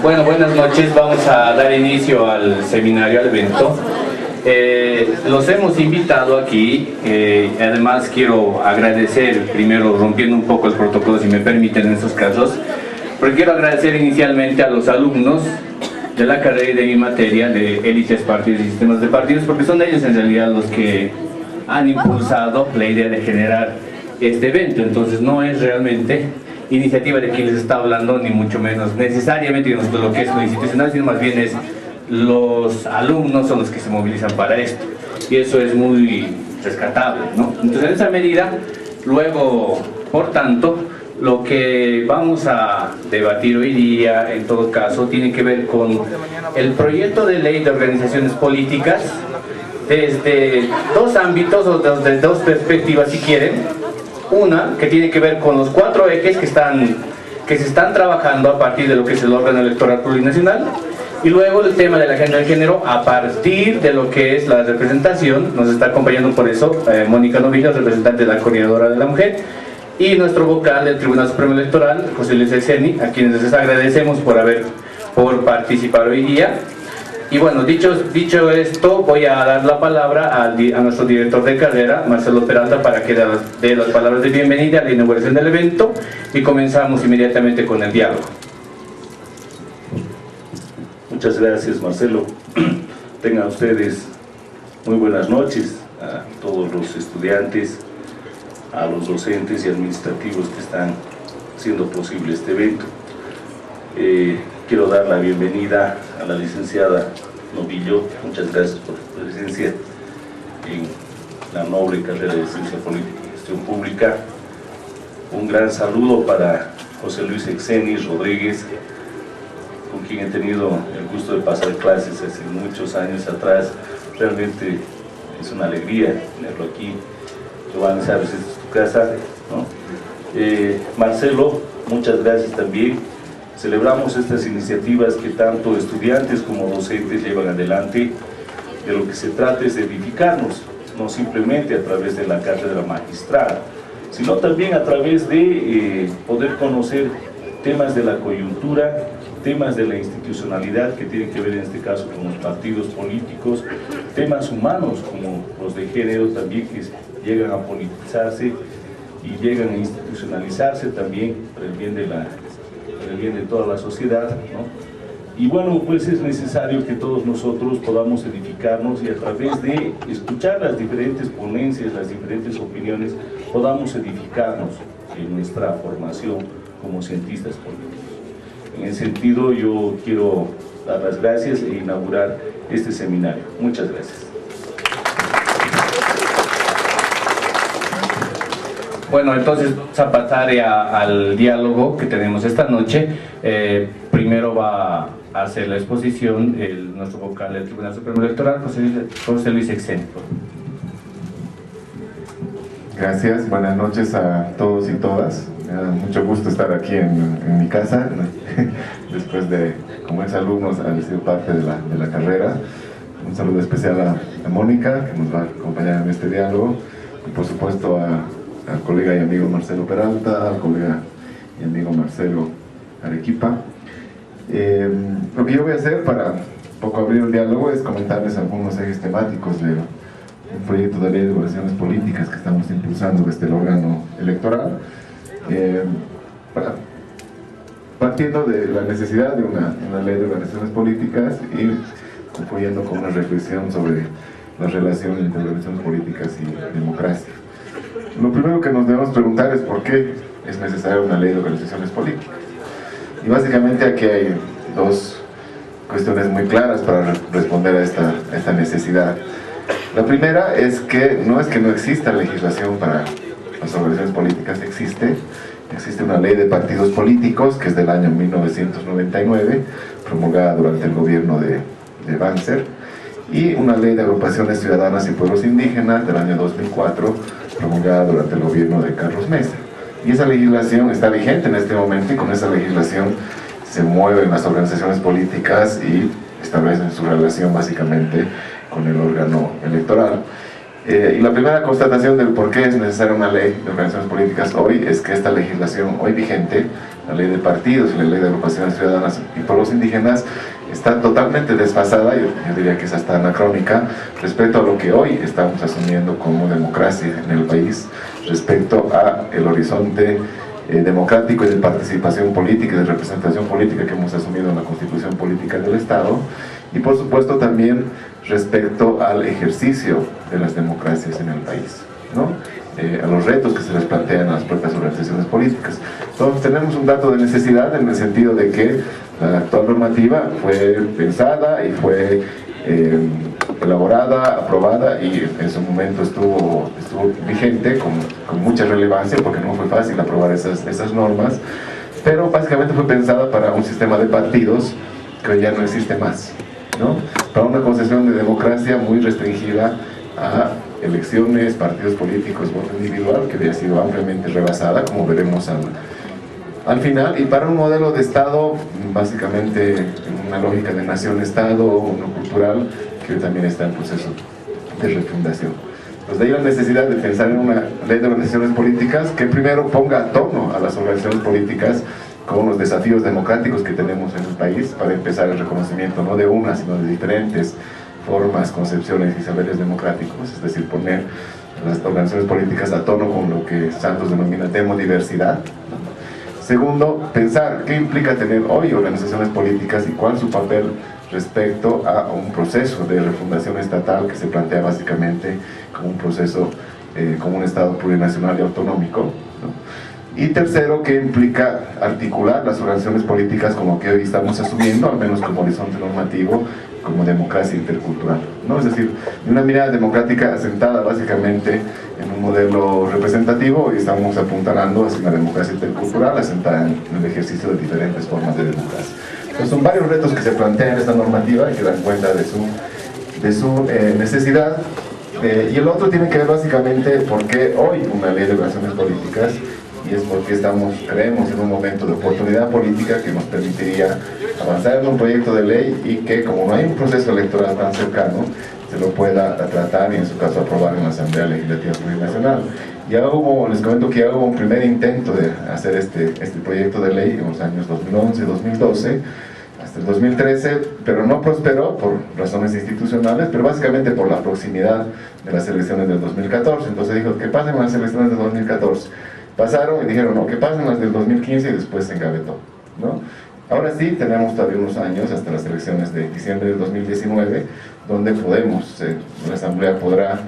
Bueno, buenas noches. Vamos a dar inicio al seminario, al evento. Los hemos invitado aquí. Además quiero agradecer, primero rompiendo un poco el protocolo, si me permiten en estos casos, porque quiero agradecer inicialmente a los alumnos de la carrera y de mi materia de élites, partidos y sistemas de partidos, porque son ellos en realidad los que han impulsado la idea de generar este evento. Entonces no es realmente iniciativa de quien les está hablando, ni mucho menos necesariamente de lo que es lo institucional, sino más bien es los alumnos son los que se movilizan para esto, y eso es muy rescatable, ¿no? Entonces en esa medida, luego, por tanto, lo que vamos a debatir hoy día, en todo caso, tiene que ver con el proyecto de ley de organizaciones políticas desde dos ámbitos o desde dos perspectivas, si quieren. Una que tiene que ver con los 4 ejes que se están trabajando a partir de lo que es el órgano electoral plurinacional, y luego el tema de la agenda de género a partir de lo que es la representación. Nos está acompañando por eso Mónica Novillo, representante de la Coordinadora de la Mujer, y nuestro vocal del Tribunal Supremo Electoral, José Luis Exeni, a quienes les agradecemos por participar hoy día. Y bueno, dicho esto, voy a dar la palabra a nuestro director de carrera, Marcelo Peralta, para que dé las palabras de bienvenida a la inauguración del evento, y comenzamos inmediatamente con el diálogo. Muchas gracias, Marcelo. Tengan ustedes muy buenas noches a todos los estudiantes, a los docentes y administrativos que están haciendo posible este evento. Quiero dar la bienvenida a la licenciada Novillo. Muchas gracias por su presencia en la noble carrera de Ciencia Política y Gestión Pública. Un gran saludo para José Luis Exeni Rodríguez, con quien he tenido el gusto de pasar clases hace muchos años atrás. Realmente es una alegría tenerlo aquí. Giovanni, sabes, esta es tu casa, ¿no? Marcelo, muchas gracias también. Celebramos estas iniciativas que tanto estudiantes como docentes llevan adelante. De lo que se trata es de edificarnos, no simplemente a través de la cátedra magistral, sino también a través de poder conocer temas de la coyuntura, temas de la institucionalidad que tienen que ver en este caso con los partidos políticos, temas humanos como los de género también, que llegan a politizarse y llegan a institucionalizarse también para el bien de toda la sociedad, ¿no? Y bueno, pues es necesario que todos nosotros podamos edificarnos y a través de escuchar las diferentes ponencias, las diferentes opiniones, podamos edificarnos en nuestra formación como cientistas políticos. En ese sentido, yo quiero dar las gracias e inaugurar este seminario. Muchas gracias. Bueno, entonces vamos a pasar al diálogo que tenemos esta noche. Primero va a hacer la exposición nuestro vocal del Tribunal Supremo Electoral, José Luis Exeni. Gracias, buenas noches a todos y todas. Me da mucho gusto estar aquí en mi casa, después de, como exalumnos, haber sido parte de la carrera. Un saludo especial a Mónica, que nos va a acompañar en este diálogo, y por supuesto al colega y amigo Marcelo Peralta, al colega y amigo Marcelo Arequipa. Lo que yo voy a hacer para un poco abrir el diálogo es comentarles algunos ejes temáticos de un proyecto de ley de organizaciones políticas que estamos impulsando desde el órgano electoral, partiendo de la necesidad de una ley de organizaciones políticas y concluyendo con una reflexión sobre la relación entre organizaciones políticas y democracia. Lo primero que nos debemos preguntar es por qué es necesaria una ley de organizaciones políticas. Y básicamente aquí hay dos cuestiones muy claras para responder a esta necesidad. La primera es que no exista legislación para las organizaciones políticas, existe una ley de partidos políticos que es del año 1999, promulgada durante el gobierno de Banzer, y una ley de agrupaciones ciudadanas y pueblos indígenas del año 2004, promulgada durante el gobierno de Carlos Mesa. Y esa legislación está vigente en este momento, y con esa legislación se mueven las organizaciones políticas y establecen su relación básicamente con el órgano electoral. Y la primera constatación del por qué es necesaria una ley de organizaciones políticas hoy es que esta legislación hoy vigente, la ley de partidos y la ley de agrupaciones ciudadanas y pueblos indígenas, está totalmente desfasada, yo diría que es hasta anacrónica, respecto a lo que hoy estamos asumiendo como democracia en el país, respecto a el horizonte democrático y de participación política y de representación política que hemos asumido en la Constitución Política del Estado, y por supuesto también respecto al ejercicio de las democracias en el país, ¿no? A los retos que se les plantean a las propias organizaciones políticas. Entonces tenemos un dato de necesidad en el sentido de que la actual normativa fue pensada y fue elaborada, aprobada y en su momento estuvo vigente con mucha relevancia porque no fue fácil aprobar esas normas, pero básicamente fue pensada para un sistema de partidos que hoy ya no existe más, ¿no? Para una concepción de democracia muy restringida a elecciones, partidos políticos, voto individual, que había sido ampliamente rebasada, como veremos al final, y para un modelo de Estado, básicamente en una lógica de nación-Estado, no cultural, que también está en proceso de refundación. Pues de ahí la necesidad de pensar en una ley de organizaciones políticas que primero ponga a tono a las organizaciones políticas con los desafíos democráticos que tenemos en el país, para empezar el reconocimiento no de una, sino de diferentes formas, concepciones y saberes democráticos, es decir, poner las organizaciones políticas a tono con lo que Santos denomina demodiversidad. Segundo, pensar qué implica tener hoy organizaciones políticas y cuál es su papel respecto a un proceso de refundación estatal que se plantea básicamente como un proceso, como un Estado plurinacional y autonómico, ¿no? Y tercero, qué implica articular las organizaciones políticas como que hoy estamos asumiendo, al menos como horizonte normativo, como democracia intercultural, ¿no? Es decir, de una mirada democrática asentada básicamente en un modelo representativo, y estamos apuntalando hacia una democracia intercultural asentada en el ejercicio de diferentes formas de democracia. Entonces son varios retos que se plantean en esta normativa y que dan cuenta de su necesidad. Y el otro tiene que ver básicamente por qué hoy una ley de organizaciones políticas, y es porque creemos en un momento de oportunidad política que nos permitiría avanzar en un proyecto de ley y que, como no hay un proceso electoral tan cercano, se lo pueda tratar y en su caso aprobar en la Asamblea Legislativa Plurinacional. Les comento que ya hubo un primer intento de hacer este proyecto de ley en los años 2011, 2012, hasta el 2013, pero no prosperó por razones institucionales, pero básicamente por la proximidad de las elecciones del 2014. Entonces dijo, que pasen las elecciones del 2014. Pasaron y dijeron, no, que pasen las del 2015 y después se engavetó, ¿no? Ahora sí, tenemos todavía unos años hasta las elecciones de diciembre del 2019, donde la Asamblea podrá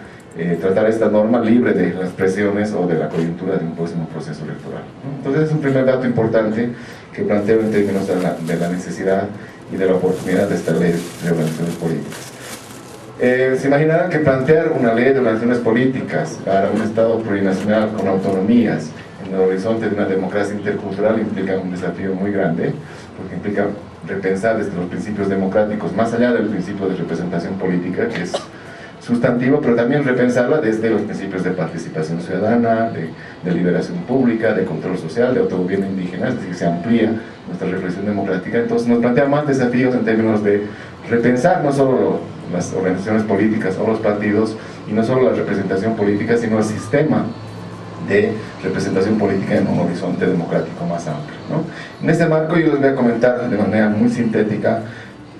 tratar esta norma libre de las presiones o de la coyuntura de un próximo proceso electoral, ¿no? Entonces es un primer dato importante que planteo en términos de la necesidad y de la oportunidad de esta ley de organizaciones políticas. Se imaginarán que plantear una ley de organizaciones políticas para un Estado plurinacional con autonomías en el horizonte de una democracia intercultural implica un desafío muy grande, porque implica repensar desde los principios democráticos, más allá del principio de representación política, que es sustantivo, pero también repensarla desde los principios de participación ciudadana, de liberación pública, de control social, de autogobierno indígena, es decir, se amplía nuestra reflexión democrática. Entonces nos plantea más desafíos en términos de repensar no solo las organizaciones políticas o los partidos, y no solo la representación política, sino el sistema de representación política en un horizonte democrático más amplio, ¿no? En este marco yo les voy a comentar de manera muy sintética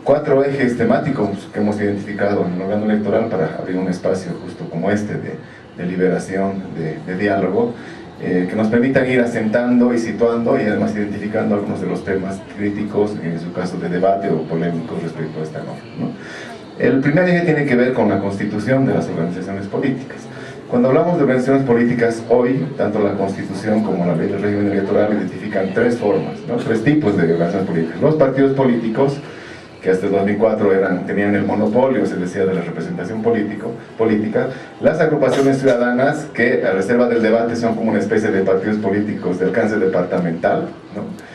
4 ejes temáticos que hemos identificado en el órgano electoral para abrir un espacio justo como este de deliberación, de diálogo, que nos permitan ir asentando y situando y además identificando algunos de los temas críticos, en su caso de debate o polémicos respecto a esta norma, ¿no? El primer eje tiene que ver con la constitución de las organizaciones políticas. Cuando hablamos de organizaciones políticas hoy, tanto la Constitución como la Ley del Régimen Electoral identifican 3 formas, ¿no? 3 tipos de organizaciones políticas. Los partidos políticos, que hasta el 2004 tenían el monopolio, se decía, de la representación política. Las agrupaciones ciudadanas, que a reserva del debate son como una especie de partidos políticos de alcance departamental, ¿no?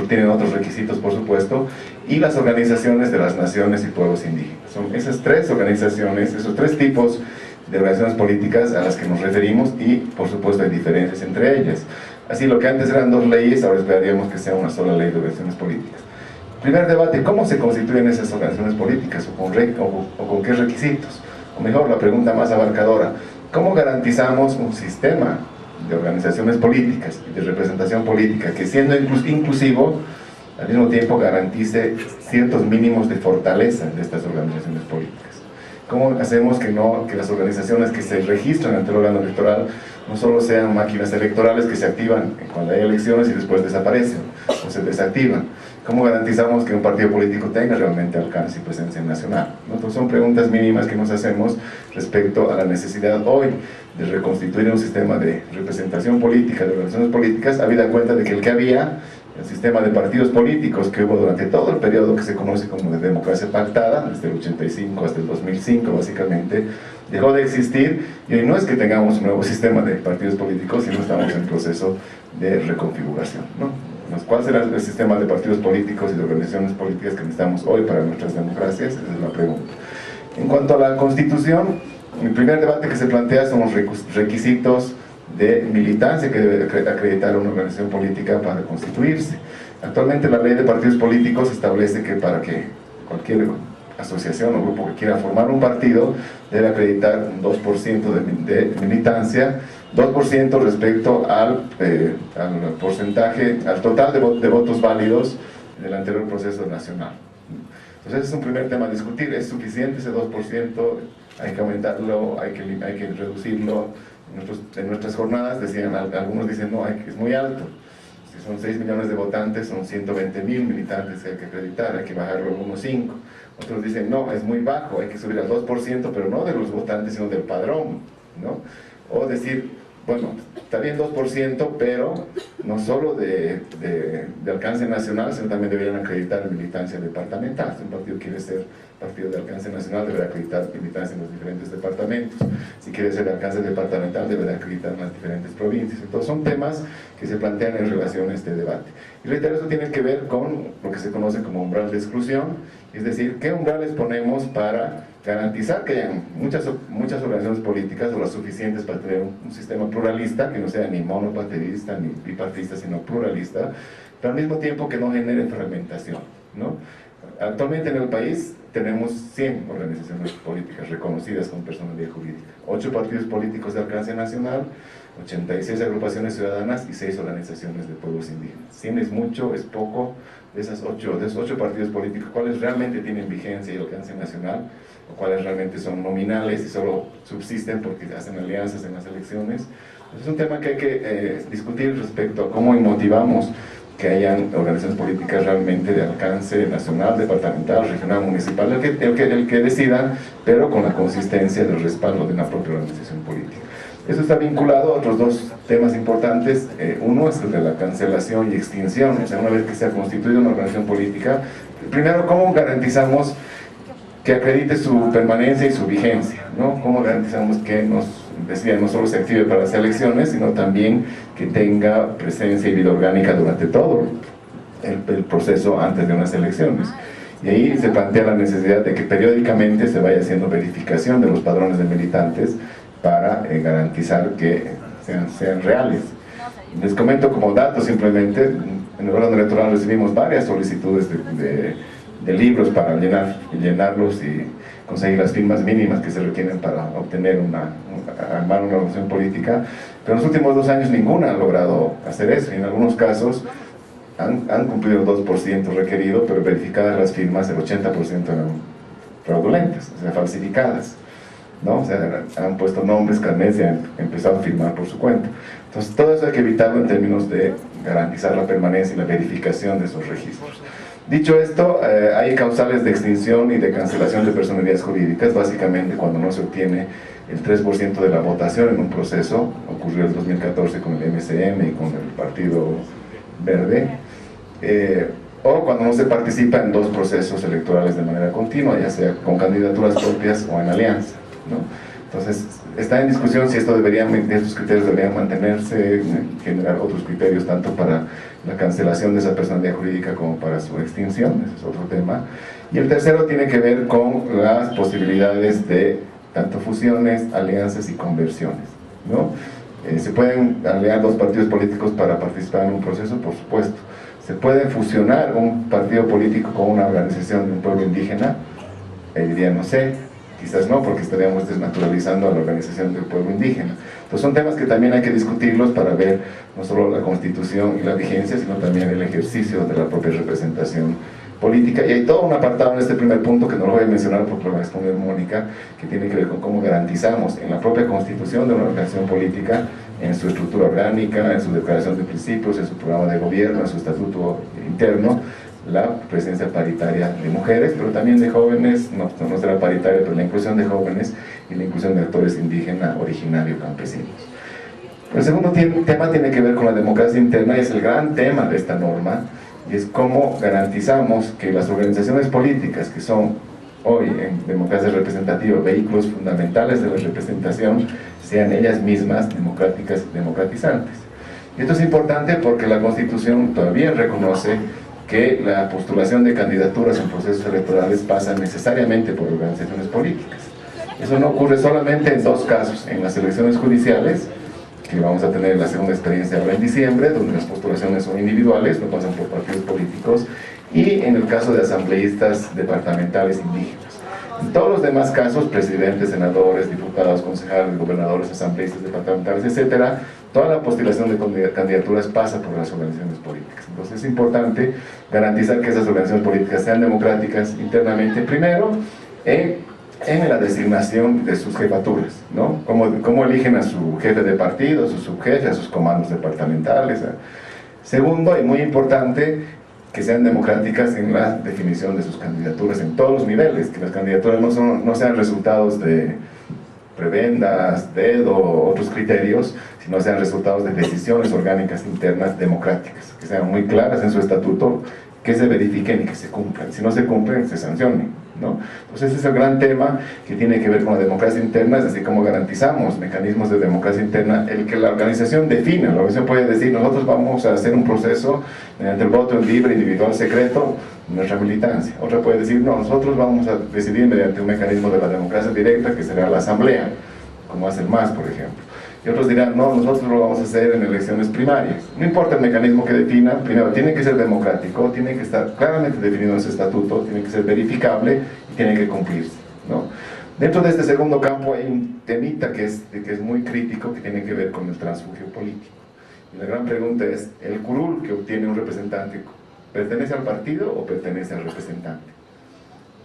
Tienen otros requisitos, por supuesto, y las organizaciones de las naciones y pueblos indígenas. Son esas 3 organizaciones, esos 3 tipos de organizaciones políticas a las que nos referimos, y por supuesto hay diferencias entre ellas. Así, lo que antes eran 2 leyes, ahora esperaríamos que sea una sola ley de organizaciones políticas. Primer debate, ¿cómo se constituyen esas organizaciones políticas o con qué requisitos? o mejor, la pregunta más abarcadora: ¿cómo garantizamos un sistema de organizaciones políticas y de representación política que, siendo inclusivo, al mismo tiempo garantice ciertos mínimos de fortaleza de estas organizaciones políticas? ¿Cómo hacemos que las organizaciones que se registran ante el órgano electoral no solo sean máquinas electorales que se activan cuando hay elecciones y después desaparecen o se desactivan? ¿Cómo garantizamos que un partido político tenga realmente alcance y presencia nacional? Entonces son preguntas mínimas que nos hacemos respecto a la necesidad hoy de reconstituir un sistema de representación política, de organizaciones políticas, habida cuenta de que el que había, el sistema de partidos políticos que hubo durante todo el periodo que se conoce como de democracia pactada, desde el 85 hasta el 2005 básicamente, dejó de existir, y hoy no es que tengamos un nuevo sistema de partidos políticos, sino estamos en proceso de reconfiguración, ¿no? ¿Cuál será el sistema de partidos políticos y de organizaciones políticas que necesitamos hoy para nuestras democracias? Esa es la pregunta. En cuanto a la Constitución, el primer debate que se plantea son los requisitos de militancia que debe acreditar una organización política para constituirse. Actualmente la ley de partidos políticos establece que para que cualquier asociación o grupo que quiera formar un partido debe acreditar un 2% de militancia, 2% respecto al porcentaje, al total de votos válidos del anterior proceso nacional. Entonces ese es un primer tema a discutir. ¿Es suficiente ese 2%? ¿Hay que aumentarlo? ¿Hay que reducirlo? En nuestras jornadas decían, algunos dicen no, es muy alto. Si son 6 millones de votantes, son 120.000 militantes que hay que acreditar, hay que bajarlo a 1,5. Otros dicen no, es muy bajo, hay que subir al 2%, pero no de los votantes, sino del padrón, ¿no? O decir, bueno, está bien 2%, pero no solo de alcance nacional, sino también deberían acreditar militancia departamental. Si un partido quiere ser partido de alcance nacional, deberá acreditar militancia en los diferentes departamentos. Si quiere ser de alcance departamental, deberá acreditar en las diferentes provincias. Entonces son temas que se plantean en relación a este debate. Y reitero, eso tiene que ver con lo que se conoce como umbral de exclusión, es decir, qué umbrales ponemos para garantizar que hayan muchas organizaciones políticas, o las suficientes para tener un sistema pluralista, que no sea ni monopartidista ni bipartidista, sino pluralista, pero al mismo tiempo que no genere fragmentación, ¿no? Actualmente en el país tenemos 100 organizaciones políticas reconocidas con personalidad jurídica, 8 partidos políticos de alcance nacional, 86 agrupaciones ciudadanas y 6 organizaciones de pueblos indígenas. 100 es mucho, es poco. De esos 8 partidos políticos, ¿cuáles realmente tienen vigencia y alcance nacional? ¿O cuáles realmente son nominales y solo subsisten porque hacen alianzas en las elecciones? Es un tema que hay que discutir respecto a cómo motivamos que hayan organizaciones políticas realmente de alcance nacional, departamental, regional, municipal, el que decidan, pero con la consistencia del respaldo de una propia organización política. Eso está vinculado a otros 2 temas importantes. Uno es el de la cancelación y extinción. O sea, una vez que se ha constituido una organización política, primero, ¿cómo garantizamos que acredite su permanencia y su vigencia, ¿no? ¿Cómo garantizamos que no solo se active para las elecciones, sino también que tenga presencia y vida orgánica durante todo el proceso antes de unas elecciones? Y ahí se plantea la necesidad de que periódicamente se vaya haciendo verificación de los padrones de militantes para garantizar que sean reales. Les comento como dato simplemente, en el órgano electoral recibimos varias solicitudes de libros para llenarlos y conseguir las firmas mínimas que se requieren para obtener armar una organización política, pero en los últimos 2 años ninguna ha logrado hacer eso, y en algunos casos han cumplido el 2% requerido, pero verificadas las firmas el 80% eran fraudulentas, o sea, falsificadas, ¿no? O sea, han puesto nombres, carnets y han empezado a firmar por su cuenta. Entonces todo eso hay que evitarlo en términos de garantizar la permanencia y la verificación de esos registros. Dicho esto, hay causales de extinción y de cancelación de personalidades jurídicas, básicamente cuando no se obtiene el 3% de la votación en un proceso. Ocurrió el 2014 con el MCM y con el Partido Verde, o cuando no se participa en 2 procesos electorales de manera continua, ya sea con candidaturas propias o en alianza, ¿no? Entonces, está en discusión si estos criterios deberían mantenerse, generar otros criterios tanto para la cancelación de esa personalidad jurídica como para su extinción. Ese es otro tema. Y el tercero tiene que ver con las posibilidades de tanto fusiones, alianzas y conversiones, ¿no? ¿Se pueden aliar 2 partidos políticos para participar en un proceso? Por supuesto. ¿Se puede fusionar un partido político con una organización de un pueblo indígena? Diría no sé. quizás no, porque estaríamos desnaturalizando a la organización del pueblo indígena. Entonces son temas que también hay que discutirlos para ver no solo la constitución y la vigencia, sino también el ejercicio de la propia representación política. Y hay todo un apartado en este primer punto que no lo voy a mencionar porque lo va a exponer Mónica, que tiene que ver con cómo garantizamos en la propia constitución de una organización política, en su estructura orgánica, en su declaración de principios, en su programa de gobierno, en su estatuto interno, la presencia paritaria de mujeres, pero también de jóvenes, no será paritaria, pero la inclusión de jóvenes y la inclusión de actores indígenas, originarios, campesinos. El segundo tema tiene que ver con la democracia interna y es el gran tema de esta norma, y es cómo garantizamos que las organizaciones políticas que son hoy en democracia representativa vehículos fundamentales de la representación sean ellas mismas democráticas y democratizantes. Y esto es importante porque la Constitución todavía reconoce que la postulación de candidaturas en procesos electorales pasa necesariamente por organizaciones políticas. Eso no ocurre solamente en dos casos, en las elecciones judiciales, que vamos a tener la segunda experiencia ahora en diciembre, donde las postulaciones son individuales, no pasan por partidos políticos, y en el caso de asambleístas departamentales indígenas. En todos los demás casos, presidentes, senadores, diputados, concejales, gobernadores, asambleístas departamentales, etcétera, toda la postulación de candidaturas pasa por las organizaciones políticas. Entonces es importante garantizar que esas organizaciones políticas sean democráticas internamente, primero, en la designación de sus jefaturas, ¿no? Cómo eligen a su jefe de partido, a su subjefe, a sus comandos departamentales. Segundo, y muy importante, que sean democráticas en la definición de sus candidaturas en todos los niveles, que las candidaturas no sean resultados de prebendas, dedo o otros criterios, sino sean resultados de decisiones orgánicas internas democráticas, que sean muy claras en su estatuto, que se verifiquen y que se cumplan. Si no se cumplen, se sancionen, ¿no? Entonces ese es el gran tema que tiene que ver con la democracia interna, es decir, cómo garantizamos mecanismos de democracia interna, el que la organización defina. La organización puede decir, nosotros vamos a hacer un proceso mediante el voto libre, individual, secreto, nuestra militancia. Otra puede decir, no, nosotros vamos a decidir mediante un mecanismo de la democracia directa, que será la asamblea, como hace el MAS, por ejemplo. Y otros dirán, no, nosotros lo vamos a hacer en elecciones primarias. No importa el mecanismo que defina, primero tiene que ser democrático, tiene que estar claramente definido en su estatuto, tiene que ser verificable y tiene que cumplirse, ¿no? Dentro de este segundo campo hay un temita que es muy crítico, que tiene que ver con el transfugio político. Y la gran pregunta es, ¿el curul que obtiene un representante pertenece al partido o pertenece al representante?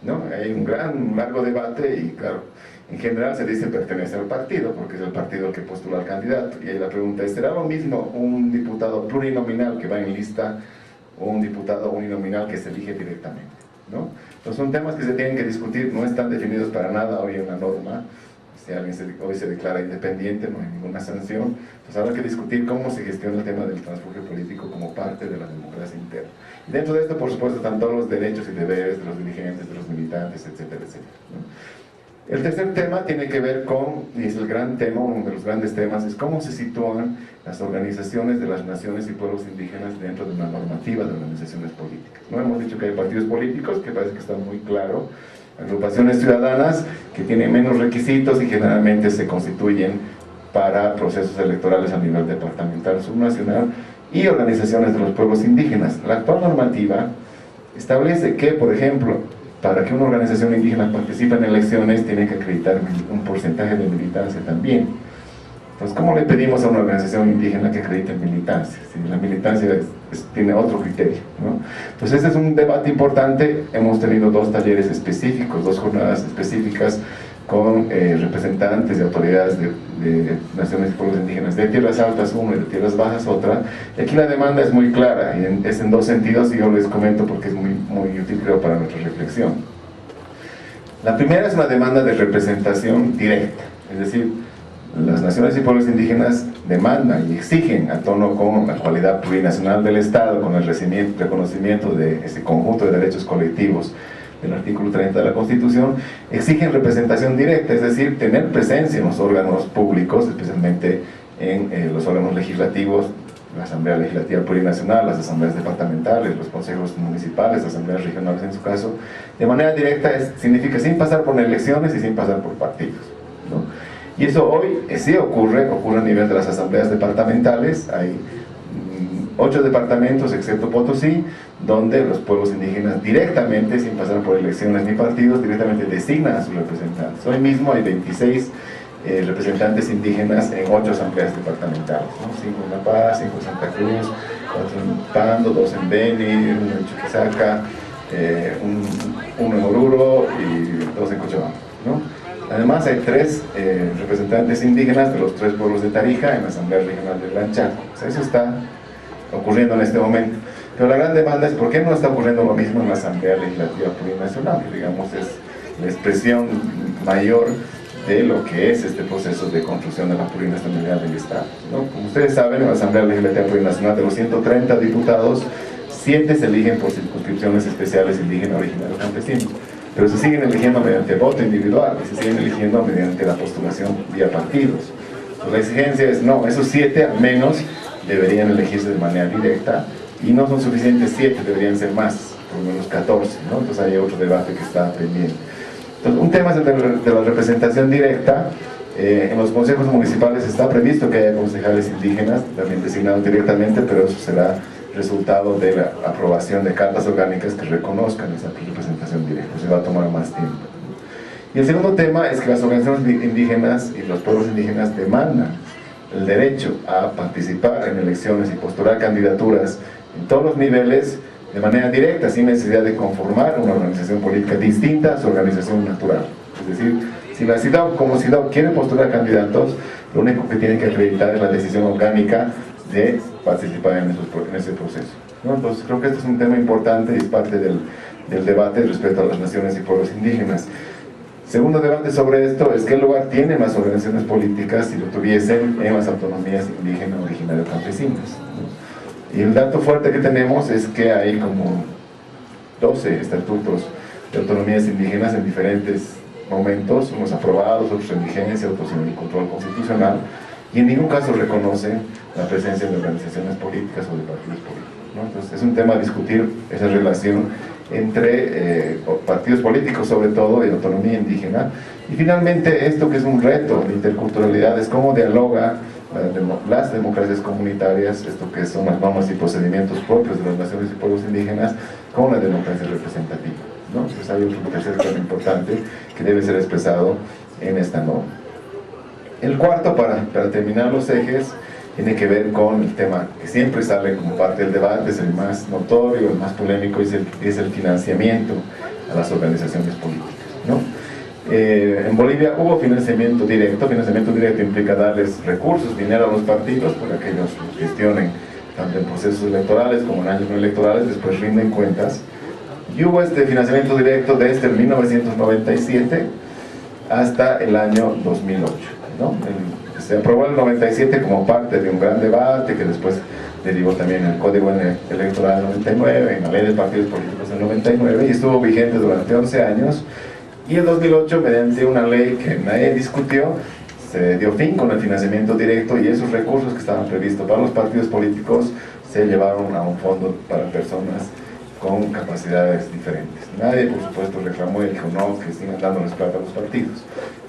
¿No? Hay un largo debate y claro, en general se dice pertenece al partido, porque es el partido el que postula al candidato. Y ahí la pregunta es, ¿será lo mismo un diputado plurinominal que va en lista o un diputado uninominal que se elige directamente, ¿no? Entonces son temas que se tienen que discutir, no están definidos para nada hoy en la norma. Si alguien hoy se declara independiente, no hay ninguna sanción. Entonces habrá que discutir cómo se gestiona el tema del transfugio político como parte de la democracia interna. Y dentro de esto, por supuesto, están todos los derechos y deberes de los dirigentes, de los militantes, etcétera, etcétera, ¿no? El tercer tema tiene que ver con, y es el gran tema, uno de los grandes temas, es cómo se sitúan las organizaciones de las naciones y pueblos indígenas dentro de una normativa de organizaciones políticas. No hemos dicho que hay partidos políticos, que parece que está muy claro, agrupaciones ciudadanas que tienen menos requisitos y generalmente se constituyen para procesos electorales a nivel departamental, subnacional, y organizaciones de los pueblos indígenas. La actual normativa establece que, por ejemplo, para que una organización indígena participe en elecciones tiene que acreditar un porcentaje de militancia también. Entonces, ¿cómo le pedimos a una organización indígena que acredite militancia? Si la militancia tiene otro criterio, ¿no? Entonces, ese es un debate importante. Hemos tenido 2 talleres específicos, 2 jornadas específicas con representantes de autoridades de naciones y pueblos indígenas, de tierras altas una y de tierras bajas otra. Y aquí la demanda es muy clara, y es en 2 sentidos, y yo les comento porque es muy útil, creo, para nuestra reflexión. La primera es una demanda de representación directa, es decir, las naciones y pueblos indígenas demandan y exigen, a tono con la cualidad plurinacional del Estado, con el reconocimiento de ese conjunto de derechos colectivos del artículo 30 de la Constitución, exigen representación directa, es decir, tener presencia en los órganos públicos, especialmente en los órganos legislativos, la Asamblea Legislativa Plurinacional, las asambleas departamentales, los consejos municipales, las asambleas regionales en su caso, de manera directa significa sin pasar por elecciones y sin pasar por partidos, ¿no? Y eso hoy sí ocurre a nivel de las asambleas departamentales. Hay 8 departamentos, excepto Potosí, donde los pueblos indígenas directamente, sin pasar por elecciones ni partidos, directamente designan a sus representantes. Hoy mismo hay 26 representantes indígenas en 8 asambleas departamentales, ¿no? 5 en La Paz, 5 en Santa Cruz, 4 en Pando, 2 en Beni, 1 en Chuquisaca, 1 en Oruro y 2 en Cochabamba, ¿no? Además hay 3 representantes indígenas de los 3 pueblos de Tarija en la Asamblea Regional del Gran Chaco. O sea, eso está ocurriendo en este momento. Pero la gran demanda es ¿por qué no está ocurriendo lo mismo en la Asamblea Legislativa Plurinacional? Que digamos es la expresión mayor de lo que es este proceso de construcción de la plurinacionalidad del Estado, ¿no? Como ustedes saben, en la Asamblea Legislativa Plurinacional de los 130 diputados, 7 se eligen por circunscripciones especiales indígena, originario, campesino, pero se siguen eligiendo mediante voto individual y se siguen eligiendo mediante la postulación vía partidos. Pues la exigencia es, no, esos 7 al menos deberían elegirse de manera directa y no son suficientes 7, deberían ser más, por lo menos 14, ¿no? Entonces hay otro debate que está pendiente. Entonces, un tema es el de la representación directa. En los consejos municipales está previsto que haya concejales indígenas, también designados directamente, pero eso será resultado de la aprobación de cartas orgánicas que reconozcan esa representación directa, se va a tomar más tiempo. Y el segundo tema es que las organizaciones indígenas y los pueblos indígenas demandan el derecho a participar en elecciones y postular candidaturas en todos los niveles de manera directa, sin necesidad de conformar una organización política distinta a su organización natural. Es decir, si la CIDAW como CIDAW quiere postular candidatos, lo único que tiene que acreditar es la decisión orgánica de participar en ese proceso, ¿no? Entonces creo que este es un tema importante y es parte del debate respecto a las naciones y pueblos indígenas. Segundo debate sobre esto es qué lugar tienen las organizaciones políticas si lo tuviesen en las autonomías indígenas, originarias, campesinas, ¿no? Y el dato fuerte que tenemos es que hay como 12 estatutos de autonomías indígenas en diferentes momentos, unos aprobados, otros en vigencia, otros en el control constitucional, y en ningún caso reconocen la presencia de organizaciones políticas o de partidos políticos, ¿no? Entonces es un tema a discutir esa relación entre partidos políticos sobre todo y autonomía indígena. Y finalmente esto que es un reto de interculturalidad es cómo dialoga las democracias comunitarias, esto que son las normas y procedimientos propios de las naciones y pueblos indígenas, con la democracia representativa, ¿no? Entonces hay otro tercer tema importante que debe ser expresado en esta norma. El cuarto, para terminar los ejes, tiene que ver con el tema que siempre sale como parte del debate, es el más notorio, el más polémico, es el financiamiento a las organizaciones políticas, ¿no? En Bolivia hubo financiamiento directo implica darles recursos, dinero a los partidos para que ellos gestionen tanto en procesos electorales como en años no electorales, después rinden cuentas. Y hubo este financiamiento directo desde el 1997 hasta el año 2008, ¿no? Se aprobó en el 97 como parte de un gran debate que después derivó también en el Código Electoral del 99, en la Ley de Partidos Políticos del 99, y estuvo vigente durante 11 años. Y en 2008, mediante una ley que nadie discutió, se dio fin con el financiamiento directo y esos recursos que estaban previstos para los partidos políticos se llevaron a un fondo para personas con capacidades diferentes. Nadie, por supuesto, reclamó y dijo no, que sigan dándoles plata a los partidos.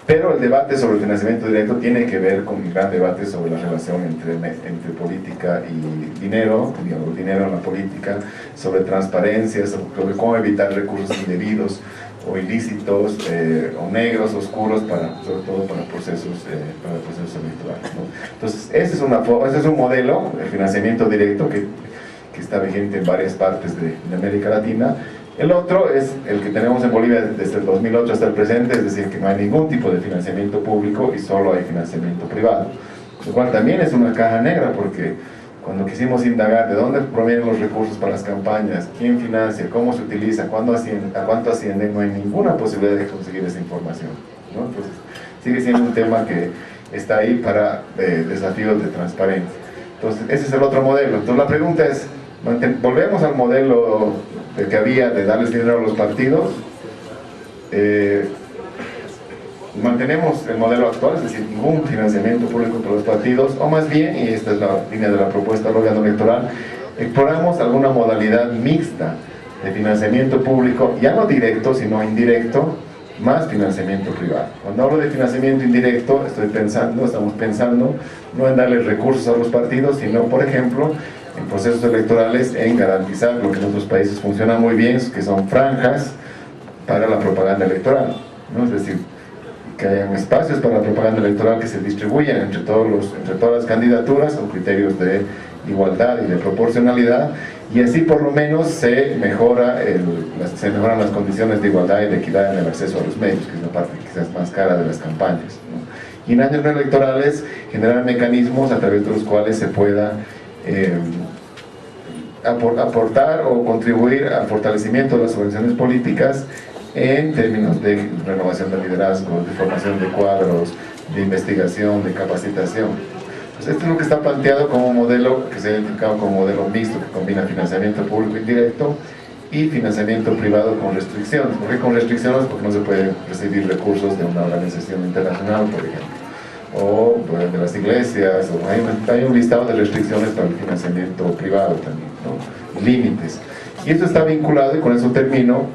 Pero el debate sobre el financiamiento directo tiene que ver con el gran debate sobre la relación entre política y dinero, digamos, dinero en la política, sobre transparencia, sobre cómo evitar recursos indebidos o ilícitos, o negros, oscuros, sobre todo para procesos electorales, ¿no? Entonces, ese es un modelo, el financiamiento directo, que está vigente en varias partes de América Latina. El otro es el que tenemos en Bolivia desde el 2008 hasta el presente, es decir, que no hay ningún tipo de financiamiento público y solo hay financiamiento privado, lo cual también es una caja negra, porque cuando quisimos indagar de dónde provienen los recursos para las campañas, quién financia, cómo se utiliza, a cuánto ascienden, no hay ninguna posibilidad de conseguir esa información, ¿no? Entonces, sigue siendo un tema que está ahí para desafíos de transparencia. Entonces, ese es el otro modelo. Entonces, la pregunta es, ¿volvemos al modelo que había de darles dinero a los partidos? ¿Mantenemos el modelo actual, es decir, ningún financiamiento público para los partidos? O más bien, y esta es la línea de la propuesta del órgano electoral, exploramos alguna modalidad mixta de financiamiento público, ya no directo, sino indirecto, más financiamiento privado. Cuando hablo de financiamiento indirecto, estamos pensando no en darles recursos a los partidos, sino, por ejemplo, en procesos electorales en garantizar lo que en otros países funciona muy bien, que son franjas para la propaganda electoral, ¿no? Es decir, que hayan espacios para la propaganda electoral que se distribuyan entre todas las candidaturas con criterios de igualdad y de proporcionalidad, y así por lo menos se mejoran las condiciones de igualdad y de equidad en el acceso a los medios, que es la parte quizás más cara de las campañas, ¿no? Y en años no electorales generar mecanismos a través de los cuales se pueda aportar o contribuir al fortalecimiento de las organizaciones políticas en términos de renovación de liderazgo, de formación de cuadros, de investigación, de capacitación. Pues esto es lo que está planteado como modelo, que se ha identificado como modelo mixto, que combina financiamiento público indirecto y financiamiento privado con restricciones. ¿Por qué con restricciones? Porque no se pueden recibir recursos de una organización internacional, por ejemplo, o de las iglesias, o hay un listado de restricciones para el financiamiento privado también, ¿no? Límites. Y esto está vinculado, y con eso termino,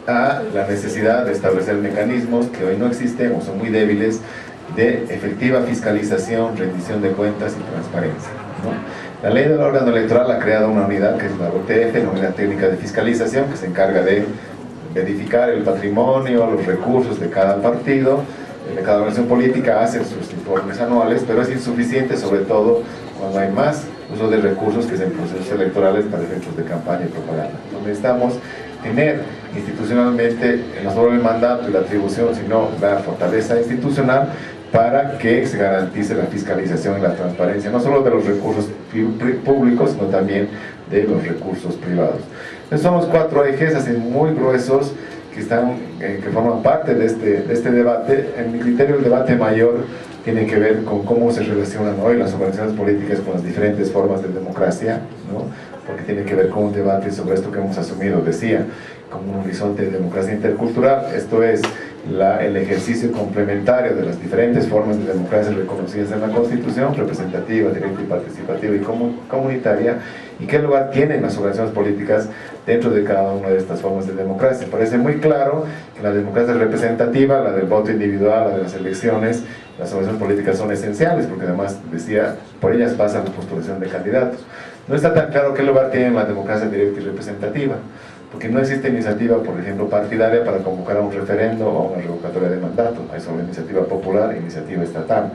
a la necesidad de establecer mecanismos que hoy no existen o son muy débiles de efectiva fiscalización, rendición de cuentas y transparencia, ¿no? La ley del órgano electoral ha creado una unidad que es la OTF, la Unidad Técnica de Fiscalización, que se encarga de verificar el patrimonio, los recursos de cada partido, de cada organización política, hace sus informes anuales, pero es insuficiente, sobre todo cuando hay más uso de recursos que es en procesos electorales para efectos de campaña y propaganda. Donde necesitamos tener institucionalmente no solo el mandato y la atribución, sino la fortaleza institucional para que se garantice la fiscalización y la transparencia, no solo de los recursos públicos, sino también de los recursos privados. Entonces son los 4 ejes así muy gruesos que forman parte de este debate. En mi criterio, el debate mayor tiene que ver con cómo se relacionan hoy las organizaciones políticas con las diferentes formas de democracia, ¿no? Porque tiene que ver con un debate sobre esto que hemos asumido, decía, como un horizonte de democracia intercultural. Esto es el ejercicio complementario de las diferentes formas de democracia reconocidas en la Constitución, representativa, directa y participativa y comunitaria, y qué lugar tienen las organizaciones políticas dentro de cada una de estas formas de democracia. Parece muy claro que la democracia representativa, la del voto individual, la de las elecciones, las organizaciones políticas son esenciales, porque además, decía, por ellas pasa la postulación de candidatos. No está tan claro qué lugar tiene la democracia directa y representativa, porque no existe iniciativa, por ejemplo, partidaria para convocar a un referendo o a una revocatoria de mandato. Hay solo iniciativa popular e iniciativa estatal.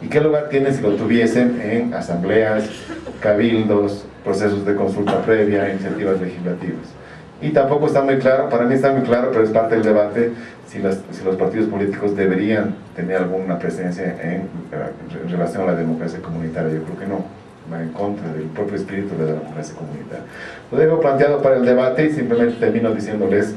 ¿Y qué lugar tiene si lo tuviesen en asambleas, cabildos, procesos de consulta previa, iniciativas legislativas? Y tampoco está muy claro, para mí está muy claro, pero es parte del debate, si los partidos políticos deberían tener alguna presencia en relación a la democracia comunitaria. Yo creo que no, va en contra del propio espíritu de la democracia comunitaria. Lo dejo planteado para el debate y simplemente termino diciéndoles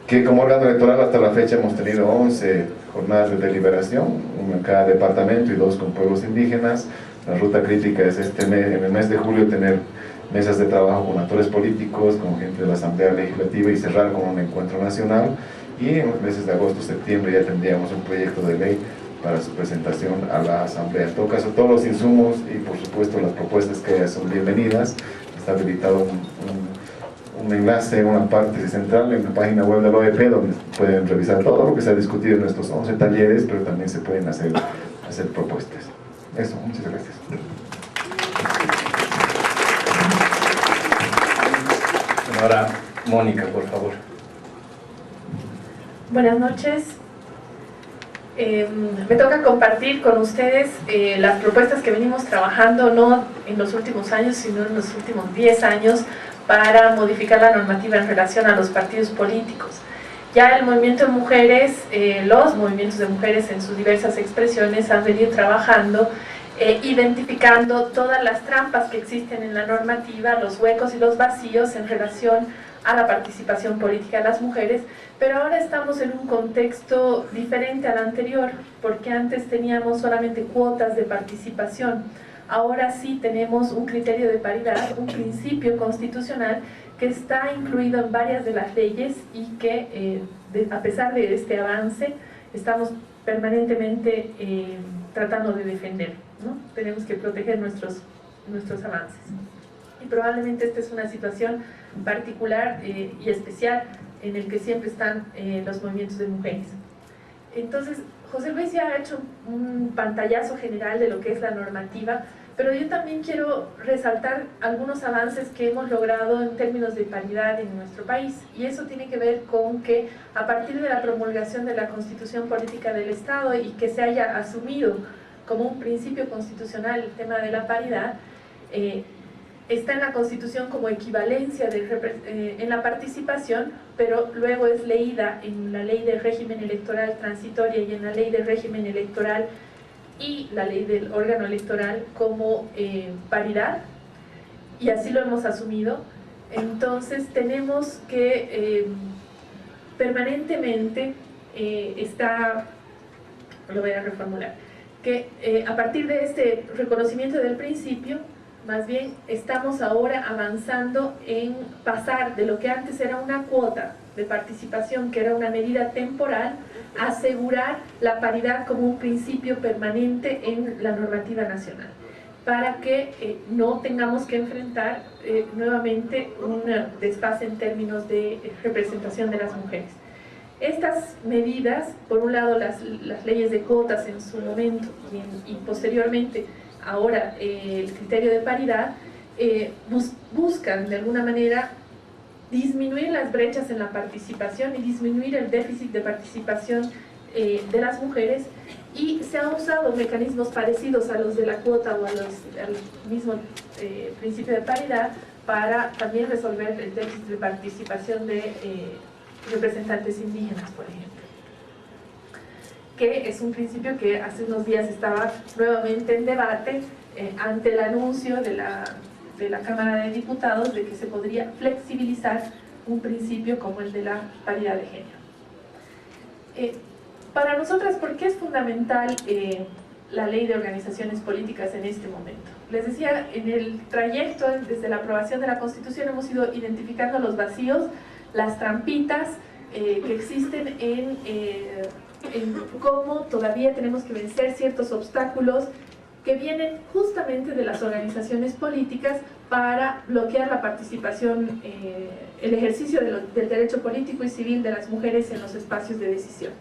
que como órgano electoral hasta la fecha hemos tenido 11 jornadas de deliberación, una en cada departamento y 2 con pueblos indígenas. La ruta crítica es en el mes de julio tener mesas de trabajo con actores políticos, con gente de la Asamblea Legislativa y cerrar con un encuentro nacional, y en los meses de agosto, septiembre ya tendríamos un proyecto de ley para su presentación a la Asamblea. En todo caso, todos los insumos y por supuesto las propuestas que son bienvenidas. Está habilitado un enlace en una parte central en la página web de la OEP, donde pueden revisar todo lo que se ha discutido en estos 11 talleres, pero también se pueden hacer propuestas. Eso, muchas gracias. Ahora, Mónica, por favor. Buenas noches. Me toca compartir con ustedes las propuestas que venimos trabajando, no en los últimos años, sino en los últimos 10 años, para modificar la normativa en relación a los partidos políticos. Ya el movimiento de mujeres, los movimientos de mujeres en sus diversas expresiones han venido trabajando, identificando todas las trampas que existen en la normativa, los huecos y los vacíos en relación a la participación política de las mujeres, pero ahora estamos en un contexto diferente al anterior, porque antes teníamos solamente cuotas de participación. Ahora sí tenemos un criterio de paridad, un principio constitucional que está incluido en varias de las leyes y que a pesar de este avance estamos permanentemente tratando de defender, ¿no? Tenemos que proteger nuestros avances. Y probablemente esta es una situación particular y especial en el que siempre están los movimientos de mujeres. Entonces, José Luis ya ha hecho un pantallazo general de lo que es la normativa, pero yo también quiero resaltar algunos avances que hemos logrado en términos de paridad en nuestro país, y eso tiene que ver con que a partir de la promulgación de la Constitución Política del Estado y que se haya asumido como un principio constitucional el tema de la paridad, está en la Constitución como equivalencia en la participación, pero luego es leída en la Ley del Régimen Electoral Transitoria y en la Ley del Régimen Electoral y la Ley del Órgano Electoral como paridad, y así lo hemos asumido. Entonces tenemos que permanentemente lo voy a reformular, que a partir de este reconocimiento del principio, más bien estamos ahora avanzando en pasar de lo que antes era una cuota de participación, que era una medida temporal, a asegurar la paridad como un principio permanente en la normativa nacional, para que no tengamos que enfrentar nuevamente un desfase en términos de representación de las mujeres. Estas medidas, por un lado las leyes de cuotas en su momento y posteriormente ahora el criterio de paridad, buscan de alguna manera disminuir las brechas en la participación y disminuir el déficit de participación de las mujeres, y se han usado mecanismos parecidos a los de la cuota o al mismo principio de paridad para también resolver el déficit de participación de representantes indígenas, por ejemplo, que es un principio que hace unos días estaba nuevamente en debate ante el anuncio de la Cámara de Diputados de que se podría flexibilizar un principio como el de la paridad de género. Para nosotras, ¿por qué es fundamental la ley de organizaciones políticas en este momento? Les decía, en el trayecto desde la aprobación de la Constitución hemos ido identificando los vacíos, las trampitas que existen en cómo todavía tenemos que vencer ciertos obstáculos que vienen justamente de las organizaciones políticas para bloquear la participación, el ejercicio del derecho político y civil de las mujeres en los espacios de decisión.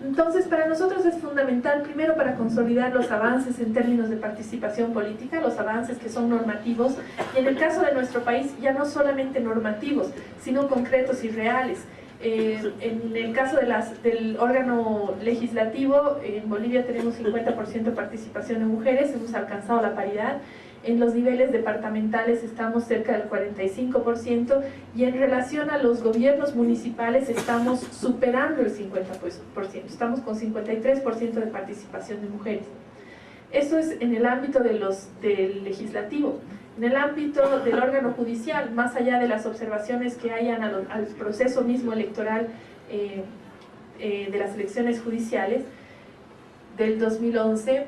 Entonces, para nosotros es fundamental, primero, para consolidar los avances en términos de participación política, los avances que son normativos, y en el caso de nuestro país, ya no solamente normativos, sino concretos y reales. En el caso del órgano legislativo, en Bolivia tenemos 50% de participación de mujeres, hemos alcanzado la paridad. En los niveles departamentales estamos cerca del 45%, y en relación a los gobiernos municipales estamos superando el 50%, estamos con 53% de participación de mujeres. Eso es en el ámbito del legislativo. En el ámbito del órgano judicial, más allá de las observaciones que hayan al proceso mismo electoral de las elecciones judiciales del 2011,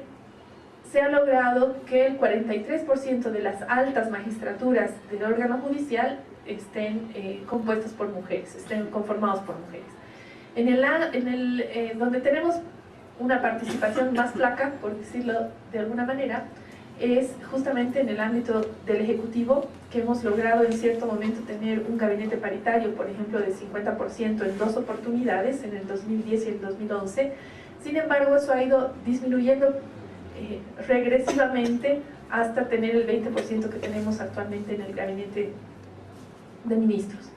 se ha logrado que el 43% de las altas magistraturas del órgano judicial estén compuestas por mujeres, estén conformados por mujeres. Donde tenemos una participación más flaca, por decirlo de alguna manera, es justamente en el ámbito del Ejecutivo, que hemos logrado en cierto momento tener un gabinete paritario, por ejemplo, del 50% en 2 oportunidades, en el 2010 y el 2011. Sin embargo, eso ha ido disminuyendo regresivamente hasta tener el 20% que tenemos actualmente en el gabinete de ministros.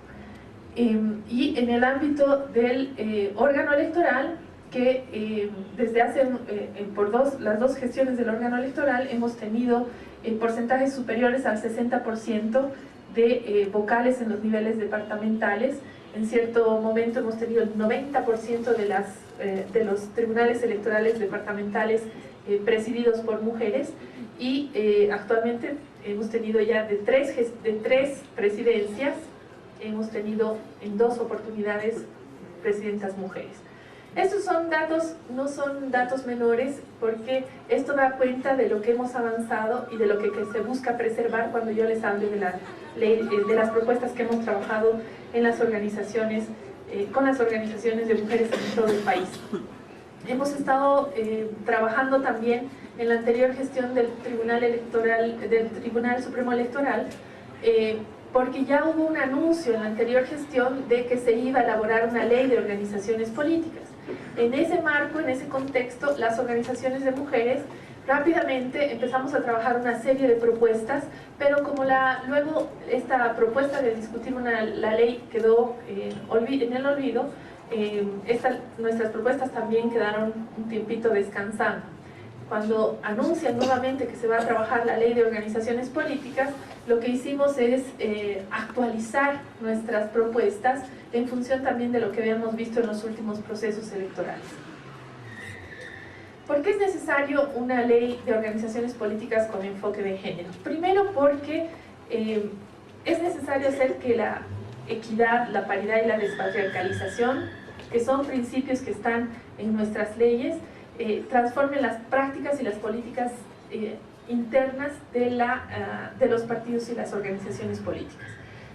Y en el ámbito del órgano electoral, que desde hace, por las dos gestiones del órgano electoral, hemos tenido porcentajes superiores al 60% de vocales en los niveles departamentales. En cierto momento hemos tenido el 90% de los tribunales electorales departamentales presididos por mujeres, y actualmente hemos tenido ya de tres presidencias, hemos tenido en 2 oportunidades presidentas mujeres. Estos son datos, no son datos menores, porque esto da cuenta de lo que hemos avanzado y de lo que se busca preservar cuando yo les hablo de las propuestas que hemos trabajado en las organizaciones, con las organizaciones de mujeres en todo el país. Hemos estado trabajando también en la anterior gestión del Tribunal Supremo Electoral, porque ya hubo un anuncio en la anterior gestión de que se iba a elaborar una ley de organizaciones políticas. En ese marco, en ese contexto, las organizaciones de mujeres rápidamente empezamos a trabajar una serie de propuestas, pero como luego esta propuesta de discutir la ley quedó en el olvido, nuestras propuestas también quedaron un tiempito descansando. Cuando anuncian nuevamente que se va a trabajar la ley de organizaciones políticas, lo que hicimos es actualizar nuestras propuestas en función también de lo que habíamos visto en los últimos procesos electorales. ¿Por qué es necesario una ley de organizaciones políticas con enfoque de género? Primero porque es necesario hacer que la equidad, la paridad y la despatriarcalización, que son principios que están en nuestras leyes, transformen las prácticas y las políticas internas de los partidos y las organizaciones políticas.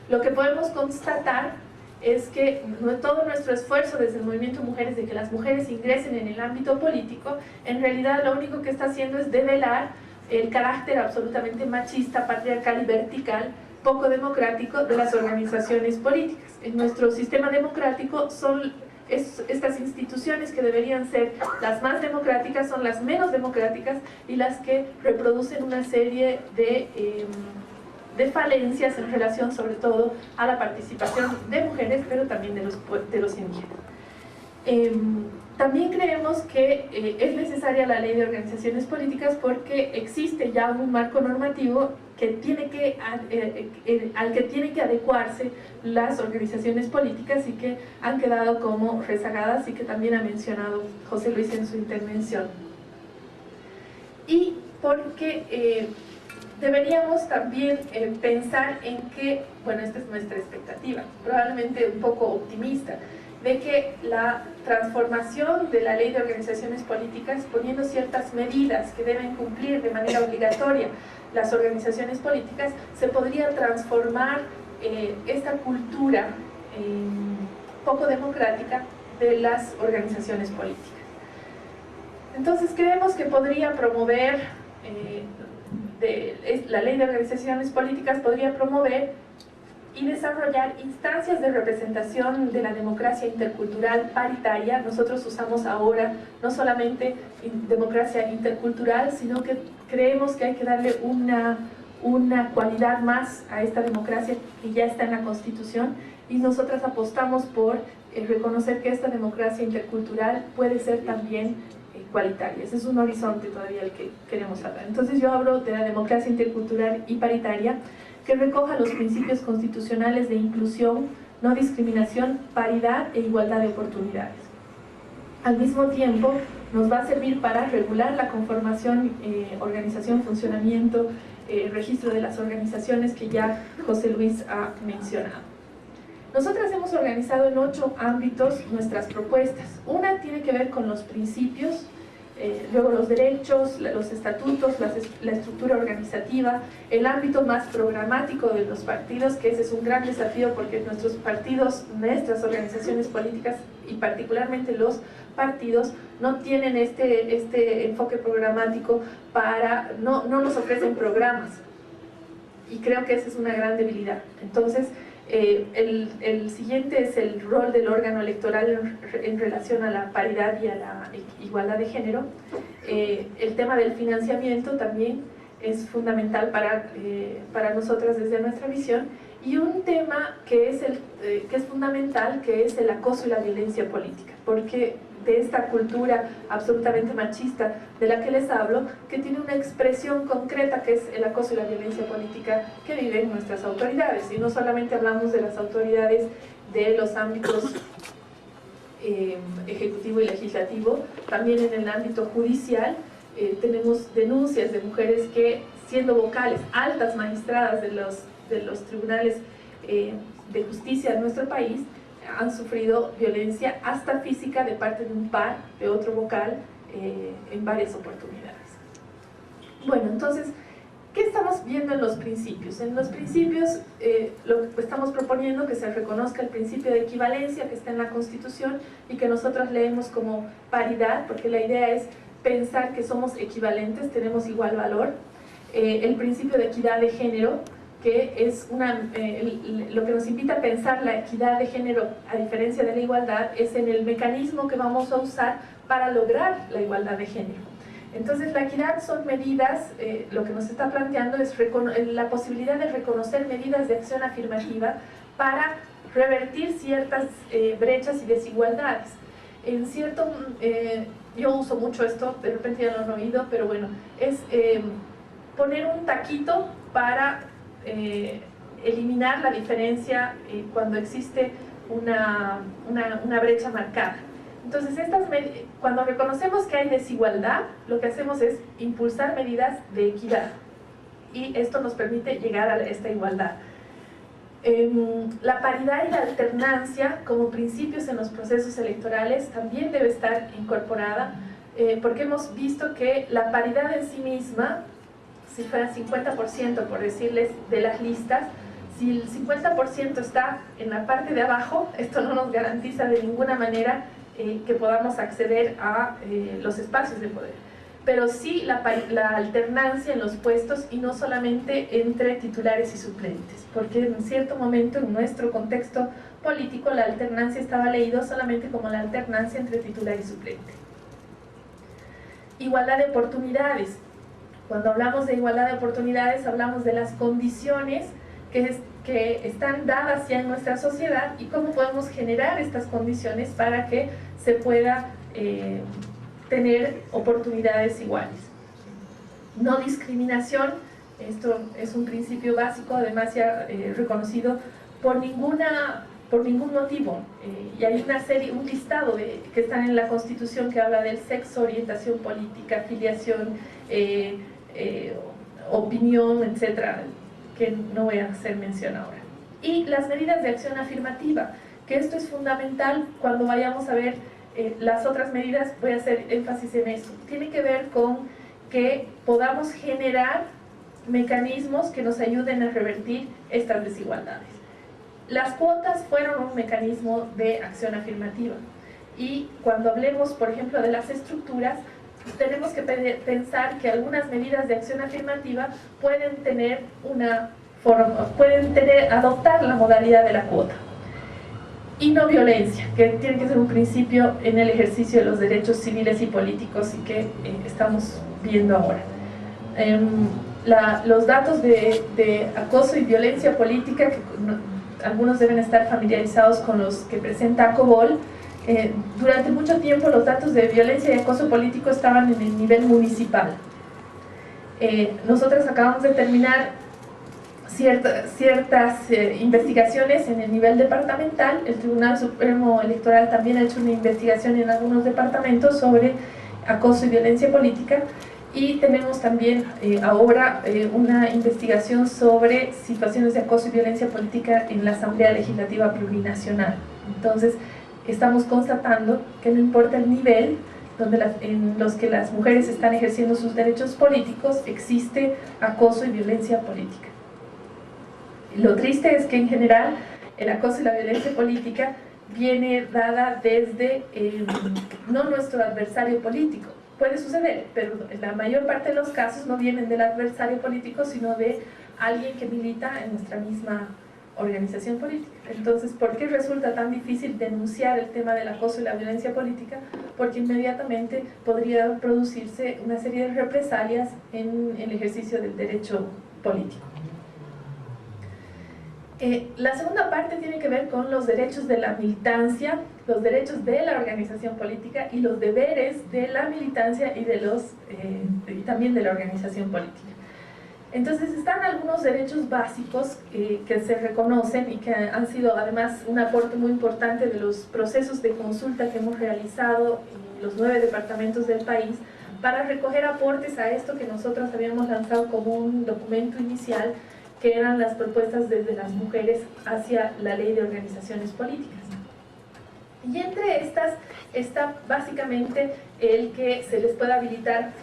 Lo que podemos constatar es que todo nuestro esfuerzo desde el Movimiento Mujeres de que las mujeres ingresen en el ámbito político, en realidad lo único que está haciendo es develar el carácter absolutamente machista, patriarcal y vertical, poco democrático de las organizaciones políticas. En nuestro sistema democrático son estas instituciones que deberían ser las más democráticas, son las menos democráticas y las que reproducen una serie de falencias en relación sobre todo a la participación de mujeres, pero también de los indígenas. También creemos que es necesaria la ley de organizaciones políticas porque existe ya un marco normativo que al que tienen que adecuarse las organizaciones políticas y que han quedado como rezagadas y que también ha mencionado José Luis en su intervención. Y porque deberíamos también pensar en que, bueno, esta es nuestra expectativa, probablemente un poco optimista, de que la transformación de la ley de organizaciones políticas, poniendo ciertas medidas que deben cumplir de manera obligatoria las organizaciones políticas, se podría transformar esta cultura poco democrática de las organizaciones políticas. Entonces creemos que podría promover, la ley de organizaciones políticas podría promover y desarrollar instancias de representación de la democracia intercultural paritaria. Nosotros usamos ahora no solamente democracia intercultural, sino que creemos que hay que darle una cualidad más a esta democracia que ya está en la Constitución, y nosotras apostamos por reconocer que esta democracia intercultural puede ser también igualitaria. Ese es un horizonte todavía al que queremos hablar. Entonces yo hablo de la democracia intercultural y paritaria, que recoja los principios constitucionales de inclusión, no discriminación, paridad e igualdad de oportunidades. Al mismo tiempo, nos va a servir para regular la conformación, organización, funcionamiento, registro de las organizaciones que ya José Luis ha mencionado. Nosotras hemos organizado en 8 ámbitos nuestras propuestas. Una tiene que ver con los principios, luego los derechos, los estatutos, la estructura organizativa, el ámbito más programático de los partidos, que ese es un gran desafío porque nuestros partidos, nuestras organizaciones políticas y particularmente los partidos no tienen este enfoque programático, no nos ofrecen programas, y creo que esa es una gran debilidad. Entonces el siguiente es el rol del órgano electoral en relación a la paridad y a la igualdad de género. El tema del financiamiento también es fundamental para nosotras desde nuestra visión, y un tema que es fundamental, que es el acoso y la violencia política, porque de esta cultura absolutamente machista de la que les hablo, que tiene una expresión concreta, que es el acoso y la violencia política que viven nuestras autoridades. Y no solamente hablamos de las autoridades de los ámbitos ejecutivo y legislativo, también en el ámbito judicial tenemos denuncias de mujeres que, siendo vocales, altas magistradas de los tribunales de justicia de nuestro país, han sufrido violencia hasta física de parte de un par, de otro vocal, en varias oportunidades. Bueno, entonces, ¿qué estamos viendo en los principios? En los principios lo que estamos proponiendo que se reconozca el principio de equivalencia que está en la Constitución y que nosotros leemos como paridad, porque la idea es pensar que somos equivalentes, tenemos igual valor. El principio de equidad de género, que es lo que nos invita a pensar la equidad de género, a diferencia de la igualdad, es en el mecanismo que vamos a usar para lograr la igualdad de género. Entonces la equidad son medidas, lo que nos está planteando es la posibilidad de reconocer medidas de acción afirmativa para revertir ciertas brechas y desigualdades. En cierto, yo uso mucho esto, de repente ya lo han oído, pero bueno, es poner un taquito para eliminar la diferencia cuando existe una brecha marcada. Entonces, cuando reconocemos que hay desigualdad, lo que hacemos es impulsar medidas de equidad y esto nos permite llegar a esta igualdad. La paridad y la alternancia como principios en los procesos electorales también debe estar incorporada porque hemos visto que la paridad en sí misma, si fuera 50% por decirles de las listas, si el 50% está en la parte de abajo, esto no nos garantiza de ninguna manera que podamos acceder a los espacios de poder. Pero sí la alternancia en los puestos y no solamente entre titulares y suplentes, porque en cierto momento en nuestro contexto político la alternancia estaba leído solamente como la alternancia entre titular y suplente. Igualdad de oportunidades. Cuando hablamos de igualdad de oportunidades hablamos de las condiciones que están dadas ya en nuestra sociedad y cómo podemos generar estas condiciones para que se pueda tener oportunidades iguales. No discriminación, esto es un principio básico, además ya reconocido por ningún motivo. Y hay un listado que están en la Constitución que habla del sexo, orientación política, afiliación, opinión, etcétera, que no voy a hacer mención ahora. Y las medidas de acción afirmativa, que esto es fundamental cuando vayamos a ver las otras medidas, voy a hacer énfasis en eso. Tiene que ver con que podamos generar mecanismos que nos ayuden a revertir estas desigualdades. Las cuotas fueron un mecanismo de acción afirmativa y cuando hablemos, por ejemplo, de las estructuras, tenemos que pensar que algunas medidas de acción afirmativa pueden adoptar la modalidad de la cuota. Y no violencia, que tiene que ser un principio en el ejercicio de los derechos civiles y políticos y que estamos viendo ahora. Los datos de acoso y violencia política, que algunos deben estar familiarizados con los que presenta ACOBOL, durante mucho tiempo los datos de violencia y acoso político estaban en el nivel municipal. Nosotros acabamos de terminar ciertas investigaciones en el nivel departamental. El Tribunal Supremo Electoral también ha hecho una investigación en algunos departamentos sobre acoso y violencia política y tenemos también ahora una investigación sobre situaciones de acoso y violencia política en la Asamblea Legislativa Plurinacional. Entonces estamos constatando que no importa el nivel en los que las mujeres están ejerciendo sus derechos políticos, existe acoso y violencia política. Lo triste es que en general el acoso y la violencia política viene dada desde no nuestro adversario político. Puede suceder, pero en la mayor parte de los casos no vienen del adversario político, sino de alguien que milita en nuestra misma organización política. Entonces, ¿por qué resulta tan difícil denunciar el tema del acoso y la violencia política? Porque inmediatamente podría producirse una serie de represalias en el ejercicio del derecho político. La segunda parte tiene que ver con los derechos de la militancia, los derechos de la organización política y los deberes de la militancia y también de la organización política. Entonces están algunos derechos básicos que se reconocen y que han sido además un aporte muy importante de los procesos de consulta que hemos realizado en los 9 departamentos del país para recoger aportes a esto que nosotros habíamos lanzado como un documento inicial, que eran las propuestas desde las mujeres hacia la ley de organizaciones políticas. Y entre estas está básicamente el que se les pueda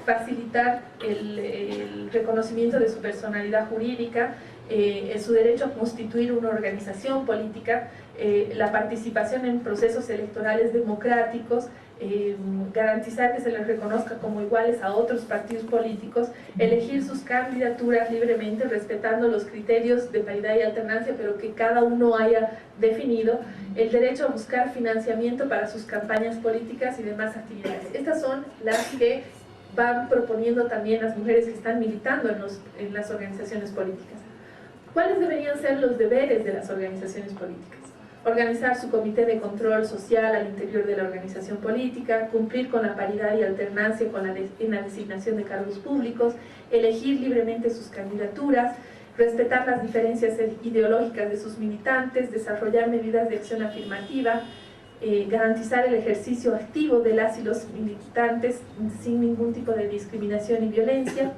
facilitar el reconocimiento de su personalidad jurídica, su derecho a constituir una organización política, la participación en procesos electorales democráticos, garantizar que se les reconozca como iguales a otros partidos políticos, elegir sus candidaturas libremente respetando los criterios de paridad y alternancia, pero que cada uno haya definido, el derecho a buscar financiamiento para sus campañas políticas y demás actividades. Estas son las que van proponiendo también las mujeres que están militando en las organizaciones políticas. ¿Cuáles deberían ser los deberes de las organizaciones políticas? Organizar su comité de control social al interior de la organización política, cumplir con la paridad y alternancia en la designación de cargos públicos, elegir libremente sus candidaturas, respetar las diferencias ideológicas de sus militantes, desarrollar medidas de acción afirmativa, garantizar el ejercicio activo de las y los militantes sin ningún tipo de discriminación y violencia,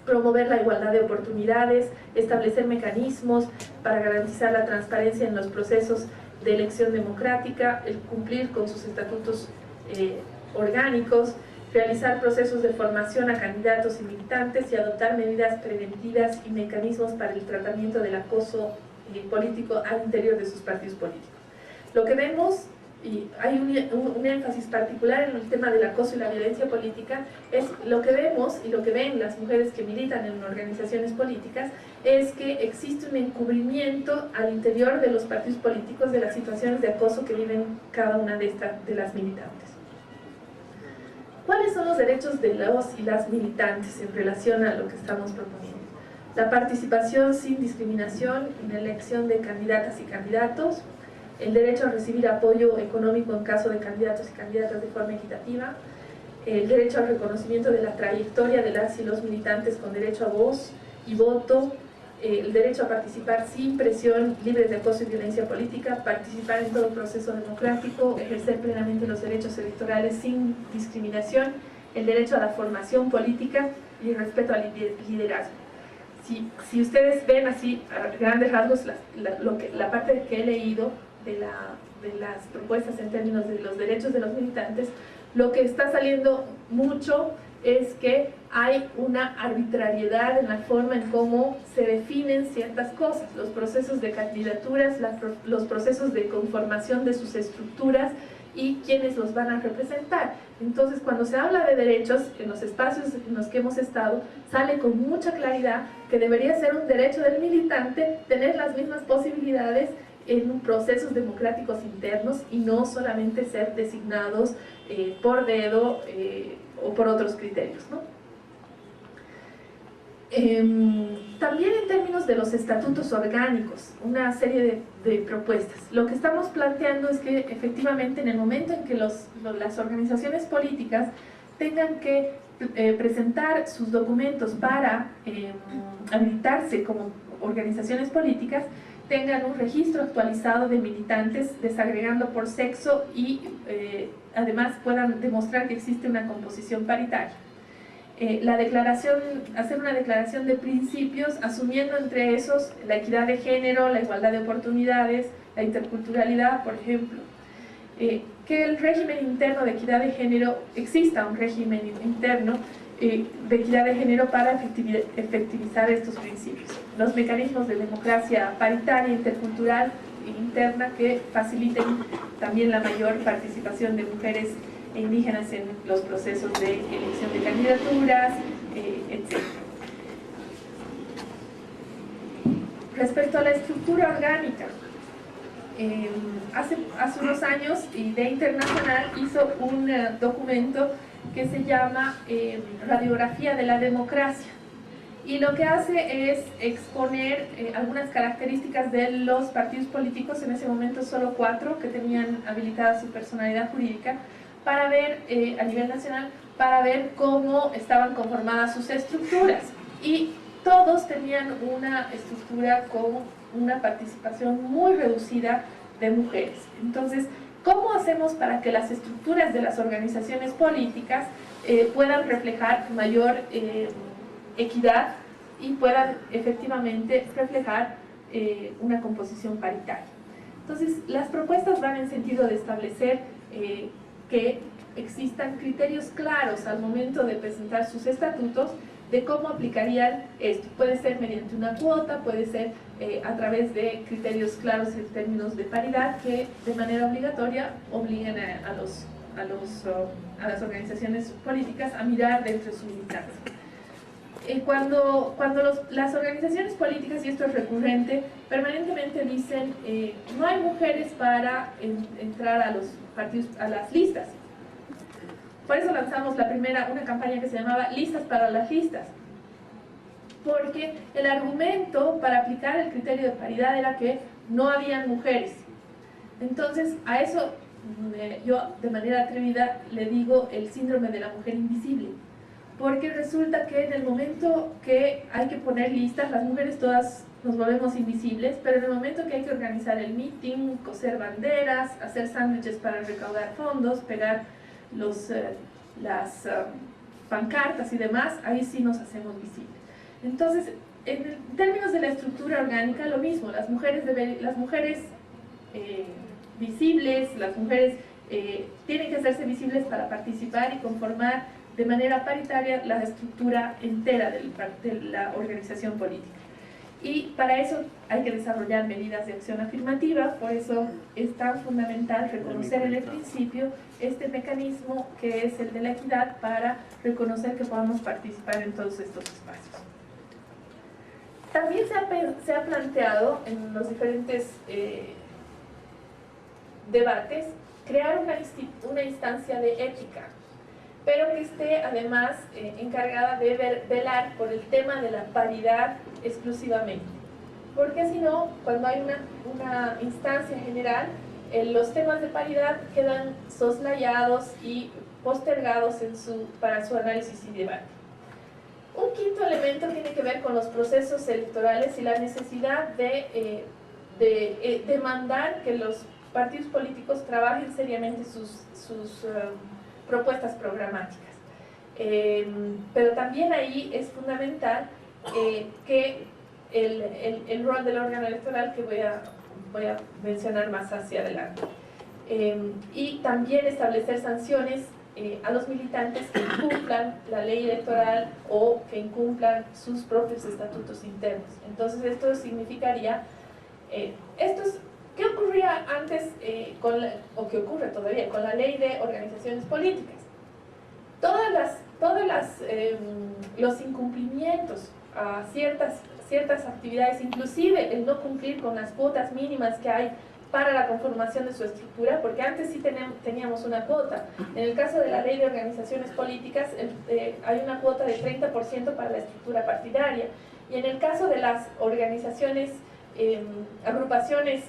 promover la igualdad de oportunidades, establecer mecanismos para garantizar la transparencia en los procesos de elección democrática, el cumplir con sus estatutos orgánicos, realizar procesos de formación a candidatos y militantes y adoptar medidas preventivas y mecanismos para el tratamiento del acoso político al interior de sus partidos políticos. Lo que vemos, y hay un énfasis particular en el tema del acoso y la violencia política, es lo que vemos y lo que ven las mujeres que militan en organizaciones políticas, es que existe un encubrimiento al interior de los partidos políticos de las situaciones de acoso que viven cada una de las militantes. ¿Cuáles son los derechos de los y las militantes en relación a lo que estamos proponiendo? La participación sin discriminación en la elección de candidatas y candidatos, el derecho a recibir apoyo económico en caso de candidatos y candidatas de forma equitativa, el derecho al reconocimiento de la trayectoria de las y los militantes con derecho a voz y voto, el derecho a participar sin presión, libres de acoso y violencia política, participar en todo proceso democrático, ejercer plenamente los derechos electorales sin discriminación, el derecho a la formación política y el respeto al liderazgo. Si ustedes ven así, a grandes rasgos, la parte que he leído de las propuestas en términos de los derechos de los militantes, lo que está saliendo mucho es que hay una arbitrariedad en la forma en cómo se definen ciertas cosas, los procesos de candidaturas, los procesos de conformación de sus estructuras y quienes los van a representar. Entonces, cuando se habla de derechos, en los espacios en los que hemos estado, sale con mucha claridad que debería ser un derecho del militante tener las mismas posibilidades en procesos democráticos internos y no solamente ser designados por dedo o por otros criterios, ¿no? También en términos de los estatutos orgánicos, una serie de propuestas. Lo que estamos planteando es que efectivamente en el momento en que las organizaciones políticas tengan que presentar sus documentos para habilitarse como organizaciones políticas, tengan un registro actualizado de militantes desagregando por sexo y además puedan demostrar que existe una composición paritaria. Hacer una declaración de principios asumiendo entre esos la equidad de género, la igualdad de oportunidades, la interculturalidad, por ejemplo. Que el régimen interno de equidad de género, exista un régimen interno de equidad de género para efectivizar estos principios. Los mecanismos de democracia paritaria, intercultural e interna que faciliten también la mayor participación de mujeres e indígenas en los procesos de elección de candidaturas, etc. Respecto a la estructura orgánica, hace unos años IDEA Internacional hizo un documento que se llama Radiografía de la Democracia, y lo que hace es exponer algunas características de los partidos políticos, en ese momento solo 4 que tenían habilitada su personalidad jurídica, para ver a nivel nacional, para ver cómo estaban conformadas sus estructuras, y todos tenían una estructura con una participación muy reducida de mujeres. Entonces, ¿cómo hacemos para que las estructuras de las organizaciones políticas puedan reflejar mayor equidad y puedan efectivamente reflejar una composición paritaria? Entonces, las propuestas van en sentido de establecer que existan criterios claros al momento de presentar sus estatutos de cómo aplicarían esto. Puede ser mediante una cuota, puede ser a través de criterios claros en términos de paridad que de manera obligatoria obliguen a las organizaciones políticas a mirar dentro de su militancia. Cuando las organizaciones políticas, y esto es recurrente, permanentemente dicen no hay mujeres para entrar a los partidos, a las listas. Por eso lanzamos una campaña que se llamaba Listas para las Listas, porque el argumento para aplicar el criterio de paridad era que no habían mujeres. Entonces, a eso yo de manera atrevida le digo el síndrome de la mujer invisible, porque resulta que en el momento que hay que poner listas, las mujeres todas nos volvemos invisibles, pero en el momento que hay que organizar el meeting, coser banderas, hacer sándwiches para recaudar fondos, pegar las pancartas y demás, ahí sí nos hacemos visibles. Entonces, en términos de la estructura orgánica, lo mismo, las mujeres visibles, las mujeres tienen que hacerse visibles para participar y conformar de manera paritaria la estructura entera de la organización política. Y para eso hay que desarrollar medidas de acción afirmativa, por eso es tan fundamental reconocer en el principio este mecanismo que es el de la equidad para reconocer que podamos participar en todos estos espacios. También se ha planteado en los diferentes debates crear una instancia de ética, pero que esté además encargada de velar por el tema de la paridad exclusivamente. Porque si no, cuando hay una instancia general, los temas de paridad quedan soslayados y postergados para su análisis y debate. Un quinto elemento tiene que ver con los procesos electorales y la necesidad de demandar que los partidos políticos trabajen seriamente sus propuestas programáticas. Pero también ahí es fundamental que el rol del órgano electoral, que voy a mencionar más hacia adelante, y también establecer sanciones a los militantes que incumplan la ley electoral o que incumplan sus propios estatutos internos. Entonces esto significaría, ¿qué ocurría antes o qué ocurre todavía con la ley de organizaciones políticas? Los incumplimientos a ciertas actividades, inclusive el no cumplir con las cuotas mínimas que hay para la conformación de su estructura, porque antes sí teníamos una cuota. En el caso de la ley de organizaciones políticas hay una cuota de 30% para la estructura partidaria, y en el caso de las organizaciones, agrupaciones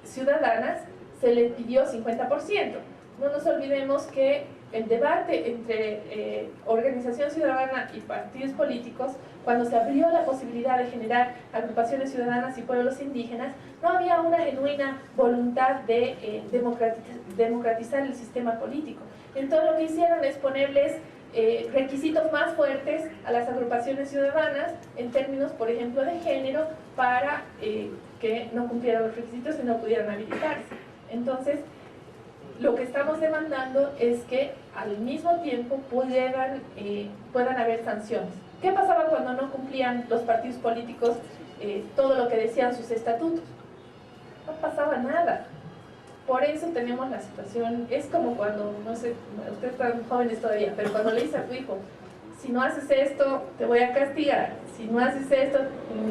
ciudadanas, se le pidió 50%. No nos olvidemos que el debate entre organización ciudadana y partidos políticos, cuando se abrió la posibilidad de generar agrupaciones ciudadanas y pueblos indígenas, no había una genuina voluntad de democratizar el sistema político. Entonces lo que hicieron es ponerles requisitos más fuertes a las agrupaciones ciudadanas en términos, por ejemplo, de género, para que no cumplieran los requisitos y no pudieran habilitarse. Entonces, lo que estamos demandando es que al mismo tiempo puedan haber sanciones. ¿Qué pasaba cuando no cumplían los partidos políticos todo lo que decían sus estatutos? No pasaba nada. Por eso tenemos la situación, es como cuando, no sé, ustedes están jóvenes todavía, pero cuando le dice a tu hijo, si no haces esto, te voy a castigar, si no haces esto,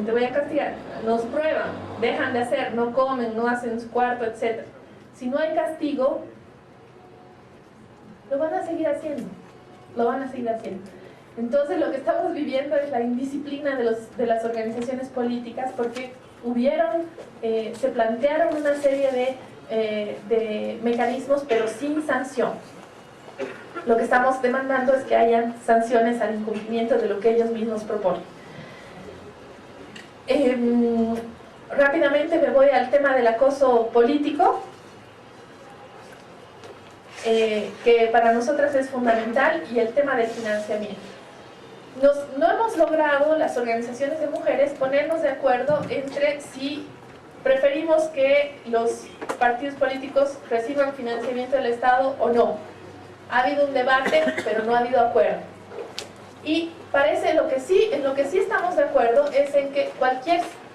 te voy a castigar. Nos prueban, dejan de hacer, no comen, no hacen su cuarto, etc. Si no hay castigo, lo van a seguir haciendo, Entonces lo que estamos viviendo es la indisciplina de las organizaciones políticas, porque se plantearon una serie de mecanismos, pero sin sanción. Lo que estamos demandando es que hayan sanciones al incumplimiento de lo que ellos mismos proponen. Rápidamente me voy al tema del acoso político, que para nosotras es fundamental, y el tema del financiamiento. No hemos logrado, las organizaciones de mujeres, ponernos de acuerdo entre si preferimos que los partidos políticos reciban financiamiento del Estado o no. Ha habido un debate, pero no ha habido acuerdo. Y parece en lo que sí estamos de acuerdo es en que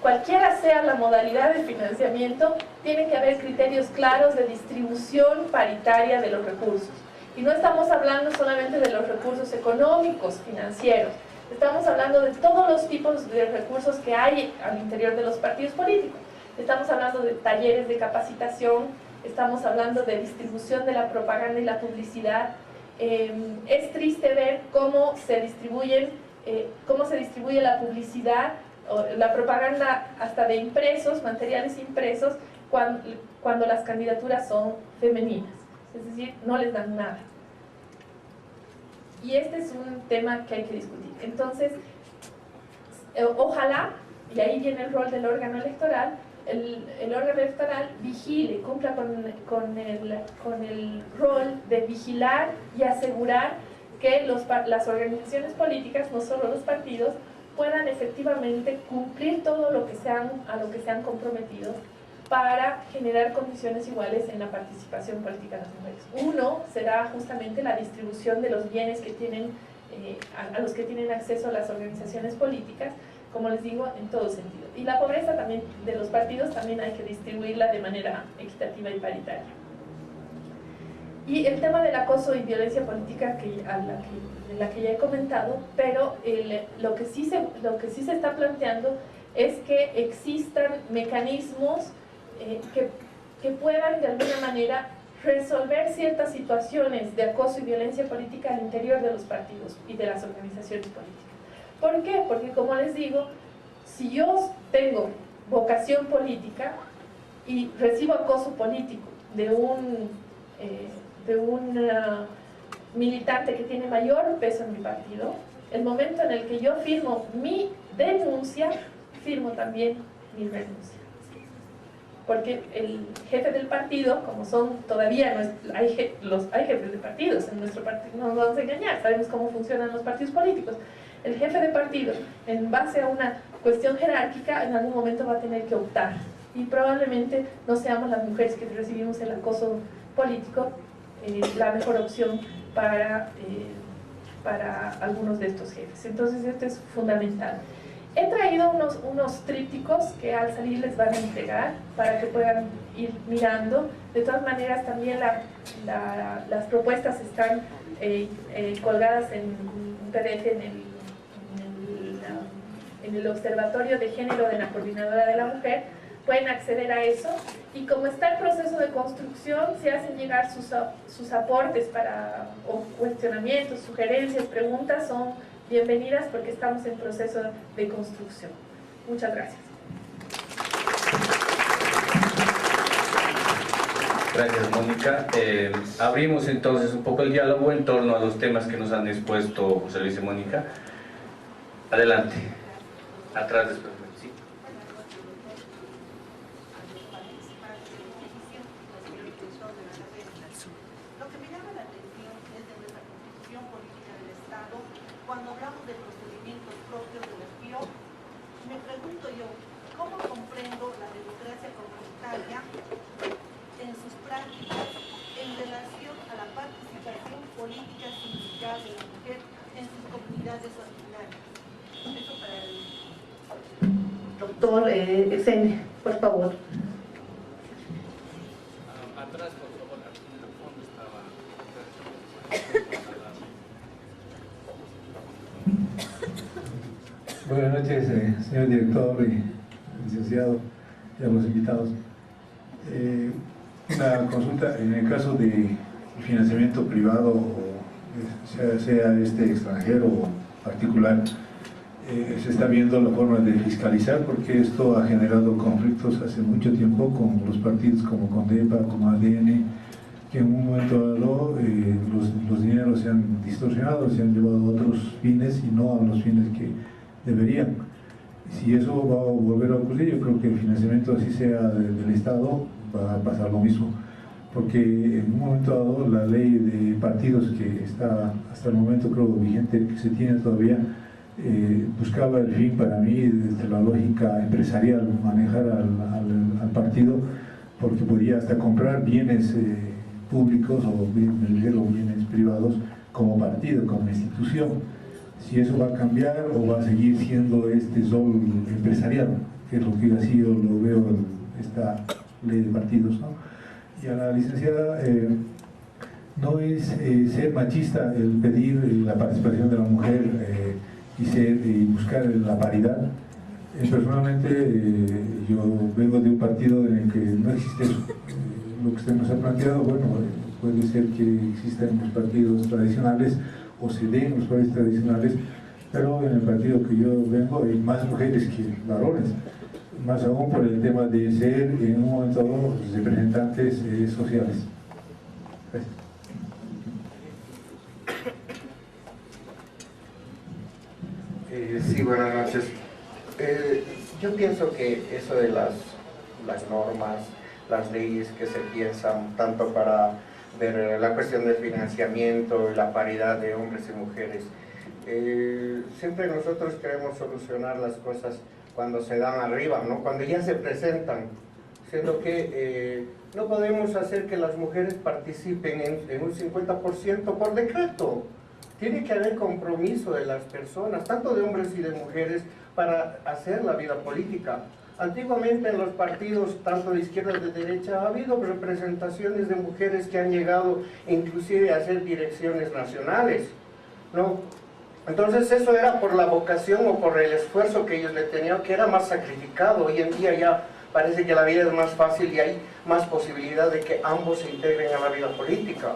cualquiera sea la modalidad de financiamiento, tiene que haber criterios claros de distribución paritaria de los recursos. Y no estamos hablando solamente de los recursos económicos, financieros. Estamos hablando de todos los tipos de recursos que hay al interior de los partidos políticos. Estamos hablando de talleres de capacitación estamos hablando de distribución de la propaganda y la publicidad. Es triste ver cómo se distribuye la publicidad o la propaganda hasta de impresos, materiales impresos, cuando las candidaturas son femeninas, es decir, no les dan nada. Y este es un tema que hay que discutir. Entonces, ojalá, y ahí viene el rol del órgano electoral, el órgano electoral vigile, cumpla con el rol de vigilar y asegurar que las organizaciones políticas, no solo los partidos, puedan efectivamente cumplir todo a lo que se han comprometido para generar condiciones iguales en la participación política de las mujeres. Uno será justamente la distribución de los bienes que tienen, a los que tienen acceso las organizaciones políticas, como les digo, en todo sentido. Y la pobreza también de los partidos también hay que distribuirla de manera equitativa y paritaria. Y el tema del acoso y violencia política en la que ya he comentado, pero lo que sí se está planteando es que existan mecanismos que puedan de alguna manera resolver ciertas situaciones de acoso y violencia política al interior de los partidos y de las organizaciones políticas. ¿Por qué? Porque, como les digo, si yo tengo vocación política y recibo acoso político de un militante que tiene mayor peso en mi partido, el momento en el que yo firmo mi denuncia, firmo también mi renuncia. Porque el jefe del partido, como son todavía, hay jefes de partidos en nuestro partido, no nos vamos a engañar, sabemos cómo funcionan los partidos políticos. El jefe de partido, en base a una cuestión jerárquica, en algún momento va a tener que optar. Y probablemente no seamos las mujeres que recibimos el acoso político la mejor opción para algunos de estos jefes. Entonces esto es fundamental. He traído unos trípticos que al salir les van a entregar para que puedan ir mirando. De todas maneras, también las propuestas están colgadas en un PDF en el Observatorio de Género de la Coordinadora de la Mujer. Pueden acceder a eso, y como está el proceso de construcción, se hacen llegar sus aportes o cuestionamientos, sugerencias, preguntas, son bienvenidas porque estamos en proceso de construcción. Muchas gracias. Gracias, Mónica. Abrimos entonces un poco el diálogo en torno a los temas que nos han expuesto José Luis y Mónica. Adelante. Atrás después. Sí. Lo que me llama la atención es de nuestra Constitución Política del Estado, cuando hablamos de procedimientos propios del FIO, me pregunto yo, ¿cómo comprendo la democracia comunitaria en sus prácticas en relación a la participación política sindical de la mujer en sus comunidades originarias? Eso para el doctor Sene, por favor. Atrás, por favor, en el fondo estaba. Buenas noches, señor director y licenciado y a los invitados. Una consulta, en el caso de financiamiento privado, sea este extranjero o particular, se está viendo la forma de fiscalizar, porque esto ha generado conflictos hace mucho tiempo con los partidos como CONDEPA, como ADN, que en un momento dado los dineros se han distorsionado, se han llevado a otros fines y no a los fines que deberían. Si eso va a volver a ocurrir, yo creo que el financiamiento, así sea del Estado, va a pasar lo mismo, porque en un momento dado la ley de partidos que está hasta el momento creo vigente, que se tiene todavía, buscaba el fin para mí desde la lógica empresarial, manejar al partido, porque podía hasta comprar bienes públicos o bienes privados como partido, como institución. Si eso va a cambiar o va a seguir siendo este sol empresarial, que es lo que así yo lo veo en esta ley de partidos, ¿no? Y a la licenciada, no es ser machista el pedir la participación de la mujer y buscar la paridad. Personalmente yo vengo de un partido en el que no existe eso. lo que usted nos ha planteado, bueno, puede ser que existan los partidos tradicionales o se den los partidos tradicionales, pero en el partido que yo vengo hay más mujeres que varones, más aún por el tema de ser en un momento dado representantes sociales. Gracias. Sí, buenas noches. Yo pienso que eso de las normas, las leyes que se piensan tanto para ver la cuestión del financiamiento y la paridad de hombres y mujeres, siempre nosotros queremos solucionar las cosas cuando se dan arriba, ¿no? Cuando ya se presentan, siendo que no podemos hacer que las mujeres participen en un 50% por decreto. Tiene que haber compromiso de las personas, tanto de hombres y de mujeres, para hacer la vida política. Antiguamente en los partidos, tanto de izquierda como de derecha, ha habido representaciones de mujeres que han llegado inclusive a ser direcciones nacionales, ¿no? Entonces eso era por la vocación o por el esfuerzo que ellos le tenían, que era más sacrificado. Hoy en día ya parece que la vida es más fácil y hay más posibilidad de que ambos se integren a la vida política.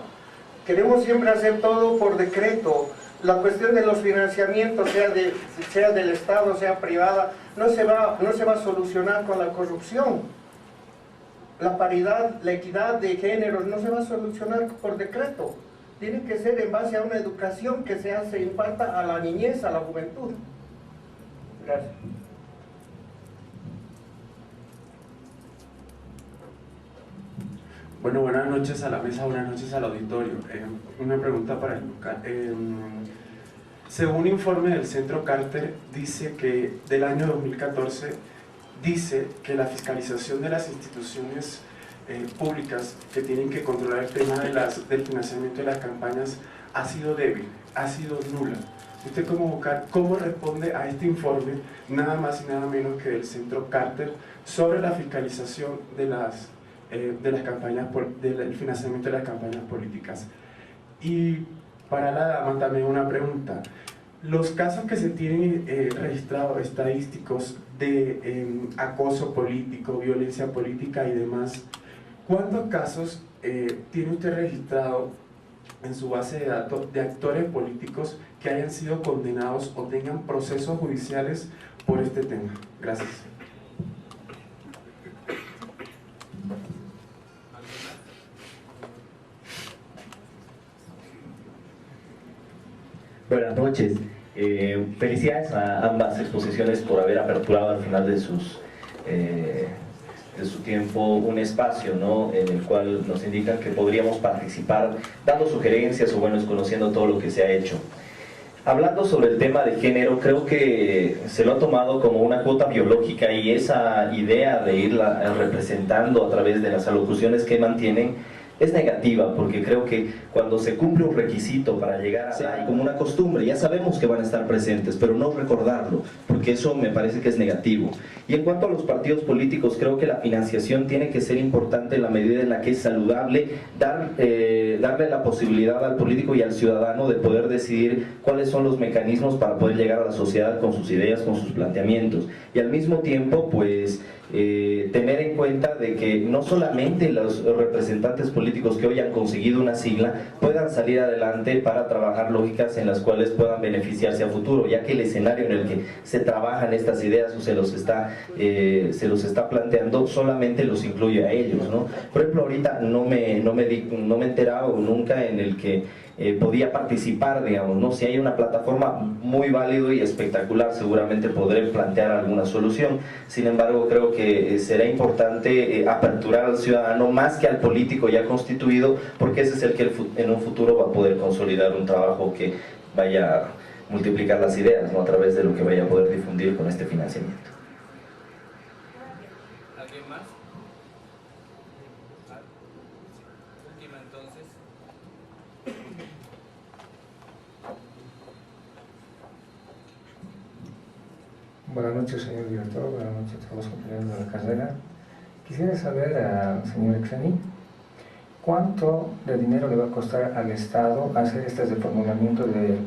Queremos siempre hacer todo por decreto. La cuestión de los financiamientos, sea del Estado, sea privada, no se va a solucionar con la corrupción. La paridad, la equidad de géneros no se va a solucionar por decreto. Tiene que ser en base a una educación que se imparta a la niñez, a la juventud. Gracias. Bueno, buenas noches a la mesa, buenas noches al auditorio. Una pregunta para el local. Según un informe del Centro Carter, dice que del año 2014, dice que la fiscalización de las instituciones públicas que tienen que controlar el tema del financiamiento de las campañas ha sido débil, ha sido nula. Usted como vocal, ¿cómo responde a este informe, nada más y nada menos que del Centro Carter, sobre la fiscalización de las campañas, del financiamiento de las campañas políticas? Y para la dama también una pregunta. Los casos que se tienen registrados estadísticos de acoso político, violencia política y demás, ¿cuántos casos tiene usted registrado en su base de datos de actores políticos que hayan sido condenados o tengan procesos judiciales por este tema? Gracias. Buenas noches. Felicidades a ambas exposiciones por haber aperturado al final de su tiempo un espacio, ¿no?, en el cual nos indican que podríamos participar dando sugerencias o bueno, conociendo todo lo que se ha hecho. Hablando sobre el tema de género, creo que se lo ha tomado como una cuota biológica y esa idea de irla representando a través de las alocuciones que mantienen es negativa, porque creo que cuando se cumple un requisito para llegar a la, como una costumbre, ya sabemos que van a estar presentes, pero no recordarlo, porque eso me parece que es negativo. Y en cuanto a los partidos políticos, creo que la financiación tiene que ser importante en la medida en la que es saludable darle la posibilidad al político y al ciudadano de poder decidir cuáles son los mecanismos para poder llegar a la sociedad con sus ideas, con sus planteamientos. Y al mismo tiempo, pues, tener en cuenta de que no solamente los representantes políticos que hoy han conseguido una sigla puedan salir adelante para trabajar lógicas en las cuales puedan beneficiarse a futuro, ya que el escenario en el que se trabajan estas ideas o se los está planteando solamente los incluye a ellos, ¿no? Por ejemplo, ahorita no me he enterado nunca en el que podía participar, digamos, ¿no? Si hay una plataforma muy válido y espectacular, seguramente podré plantear alguna solución. Sin embargo, creo que será importante aperturar al ciudadano más que al político ya constituido, porque ese es el que en un futuro va a poder consolidar un trabajo que vaya a multiplicar las ideas, ¿no?, a través de lo que vaya a poder difundir con este financiamiento. ¿Alguien más? Última entonces. Buenas noches, señor director. Buenas noches a todos los compañeros de la carrera. Quisiera saber, señor Exeni, ¿cuánto de dinero le va a costar al Estado hacer este reformulamiento del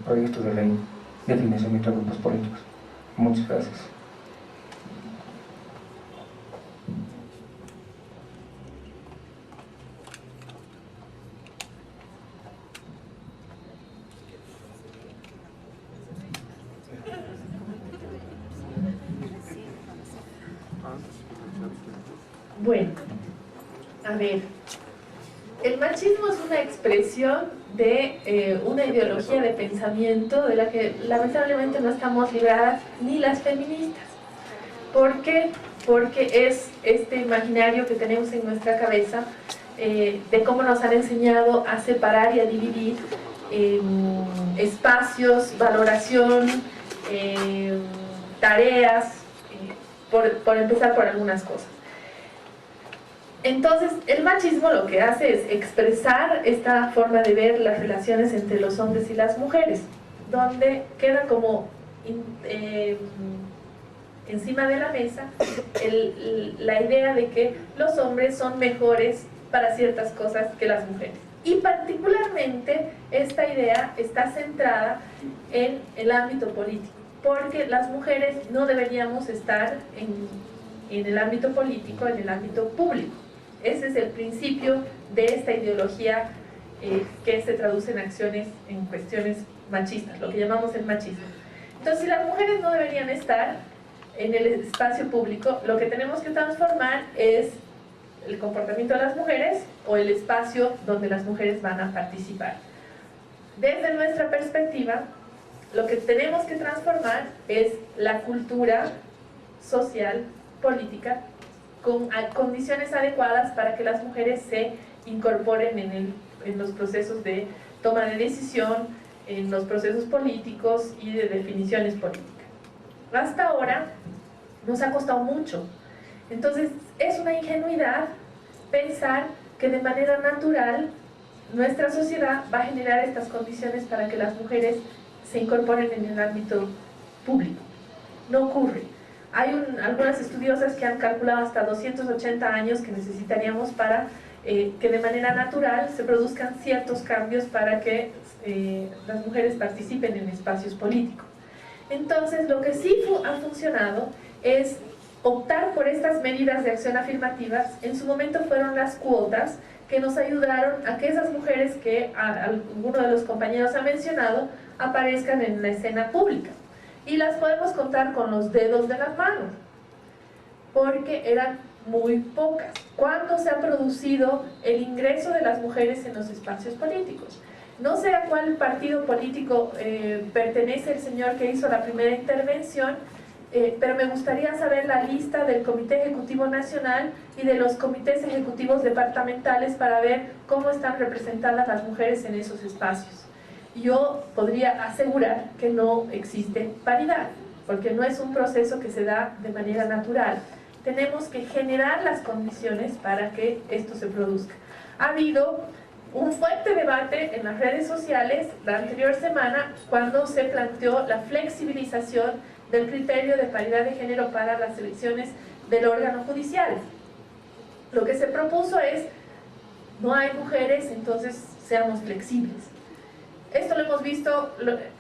proyecto de ley de financiamiento de grupos políticos? Muchas gracias. Bueno, a ver, el machismo es una expresión de una ideología de pensamiento de la que lamentablemente no estamos libradas ni las feministas. ¿Por qué? Porque es este imaginario que tenemos en nuestra cabeza de cómo nos han enseñado a separar y a dividir espacios, valoración, tareas, por empezar por algunas cosas. Entonces, el machismo lo que hace es expresar esta forma de ver las relaciones entre los hombres y las mujeres, donde queda como encima de la mesa la idea de que los hombres son mejores para ciertas cosas que las mujeres. Y particularmente esta idea está centrada en el ámbito político, porque las mujeres no deberíamos estar en el ámbito político, en el ámbito público. Ese es el principio de esta ideología que se traduce en acciones, en cuestiones machistas, lo que llamamos el machismo. Entonces, si las mujeres no deberían estar en el espacio público, lo que tenemos que transformar es el comportamiento de las mujeres o el espacio donde las mujeres van a participar. Desde nuestra perspectiva, lo que tenemos que transformar es la cultura social, política, con condiciones adecuadas para que las mujeres se incorporen en los procesos de toma de decisión, en los procesos políticos y de definiciones políticas. Hasta ahora nos ha costado mucho. Entonces es una ingenuidad pensar que de manera natural nuestra sociedad va a generar estas condiciones para que las mujeres se incorporen en el ámbito público. No ocurre. Hay algunas estudiosas que han calculado hasta 280 años que necesitaríamos para que de manera natural se produzcan ciertos cambios para que las mujeres participen en espacios políticos. Entonces, lo que sí ha funcionado es optar por estas medidas de acción afirmativas. En su momento fueron las cuotas que nos ayudaron a que esas mujeres que alguno de los compañeros ha mencionado aparezcan en la escena pública. Y las podemos contar con los dedos de las manos, porque eran muy pocas. ¿Cuándo se ha producido el ingreso de las mujeres en los espacios políticos? No sé a cuál partido político pertenece el señor que hizo la primera intervención, pero me gustaría saber la lista del Comité Ejecutivo Nacional y de los comités ejecutivos departamentales para ver cómo están representadas las mujeres en esos espacios. Yo podría asegurar que no existe paridad, porque no es un proceso que se da de manera natural. Tenemos que generar las condiciones para que esto se produzca. Ha habido un fuerte debate en las redes sociales la anterior semana cuando se planteó la flexibilización del criterio de paridad de género para las elecciones del órgano judicial. Lo que se propuso es, no hay mujeres, entonces seamos flexibles. Esto lo hemos visto,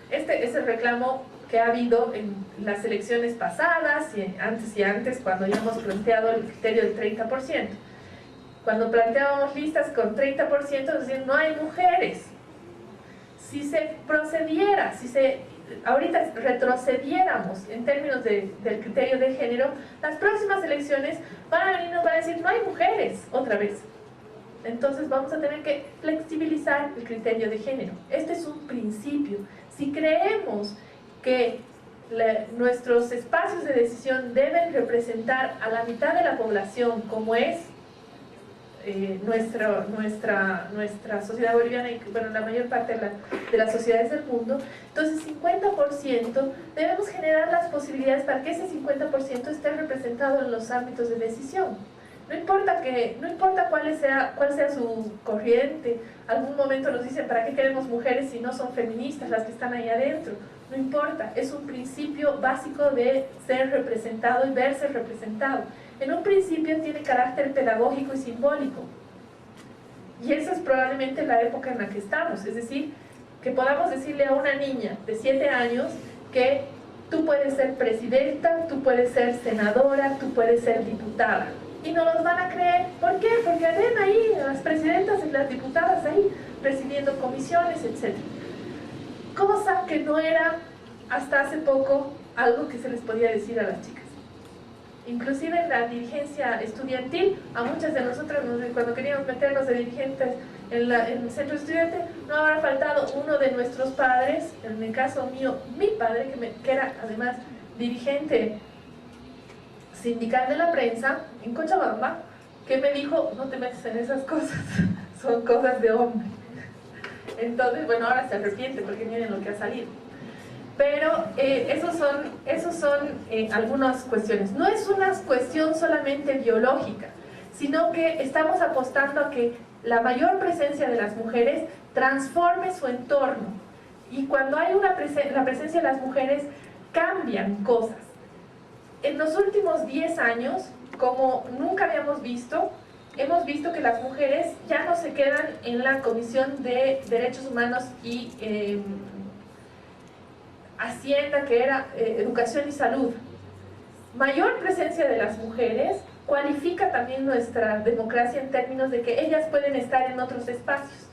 este es el reclamo que ha habido en las elecciones pasadas y antes, cuando ya hemos planteado el criterio del 30%. Cuando planteábamos listas con 30%, es decir, no hay mujeres. Si se procediera, ahorita retrocediéramos en términos del criterio de género, las próximas elecciones van a venir y nos van a decir, no hay mujeres, otra vez. Entonces vamos a tener que flexibilizar el criterio de género. Este es un principio. Si creemos que nuestros espacios de decisión deben representar a la mitad de la población, como es nuestra sociedad boliviana y bueno, la mayor parte de las sociedades del mundo, entonces 50% debemos generar las posibilidades para que ese 50% esté representado en los ámbitos de decisión. No importa cuál sea su corriente. Algún momento nos dicen, ¿para qué queremos mujeres si no son feministas las que están ahí adentro? No importa, es un principio básico de ser representado y verse representado. En un principio tiene carácter pedagógico y simbólico. Y esa es probablemente la época en la que estamos. Es decir, que podamos decirle a una niña de 7 años que tú puedes ser presidenta, tú puedes ser senadora, tú puedes ser diputada. Y no los van a creer. ¿Por qué? Porque ven ahí a las presidentas y las diputadas ahí presidiendo comisiones, etc. ¿Cómo saben que no era hasta hace poco algo que se les podía decir a las chicas? inclusive en la dirigencia estudiantil, a muchas de nosotros cuando queríamos meternos de dirigentes en el centro estudiante, no habrá faltado uno de nuestros padres, en el caso mío, mi padre, que era además dirigente sindical de la prensa en Cochabamba, que me dijo, no te metes en esas cosas, son cosas de hombre. Entonces, bueno, ahora se arrepiente porque miren lo que ha salido. Pero esos son algunas cuestiones. No es una cuestión solamente biológica, sino que estamos apostando a que la mayor presencia de las mujeres transforme su entorno. Y cuando hay la presencia de las mujeres, cambian cosas. En los últimos 10 años, como nunca habíamos visto, hemos visto que las mujeres ya no se quedan en la Comisión de Derechos Humanos y Hacienda, que era Educación y Salud. Mayor presencia de las mujeres cualifica también nuestra democracia en términos de que ellas pueden estar en otros espacios.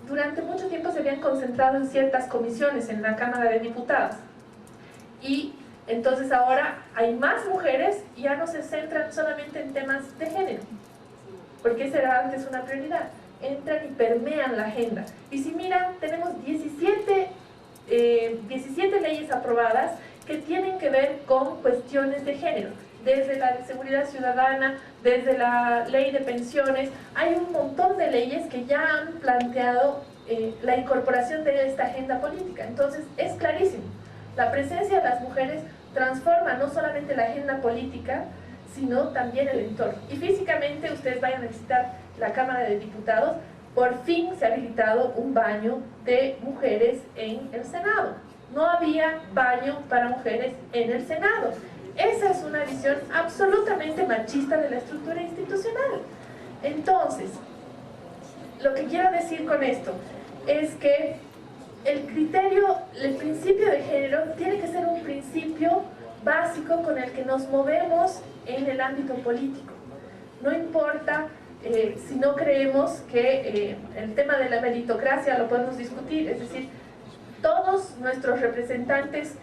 Durante mucho tiempo se habían concentrado en ciertas comisiones en la Cámara de Diputados. Y entonces ahora hay más mujeres y ya no se centran solamente en temas de género, porque esa era antes una prioridad. Entran y permean la agenda. Y si miran, tenemos 17 leyes aprobadas que tienen que ver con cuestiones de género, desde la de seguridad ciudadana, desde la ley de pensiones. Hay un montón de leyes que ya han planteado la incorporación de esta agenda política. Entonces es clarísimo, la presencia de las mujeres transforma no solamente la agenda política, sino también el entorno. Y físicamente ustedes vayan a visitar la Cámara de Diputados, por fin se ha habilitado un baño de mujeres en el Senado. No había baño para mujeres en el Senado. Esa es una visión absolutamente machista de la estructura institucional. Entonces, lo que quiero decir con esto es que el principio de género tiene que ser un principio básico con el que nos movemos en el ámbito político. No importa si no creemos que el tema de la meritocracia lo podemos discutir, es decir, todos nuestros representantes,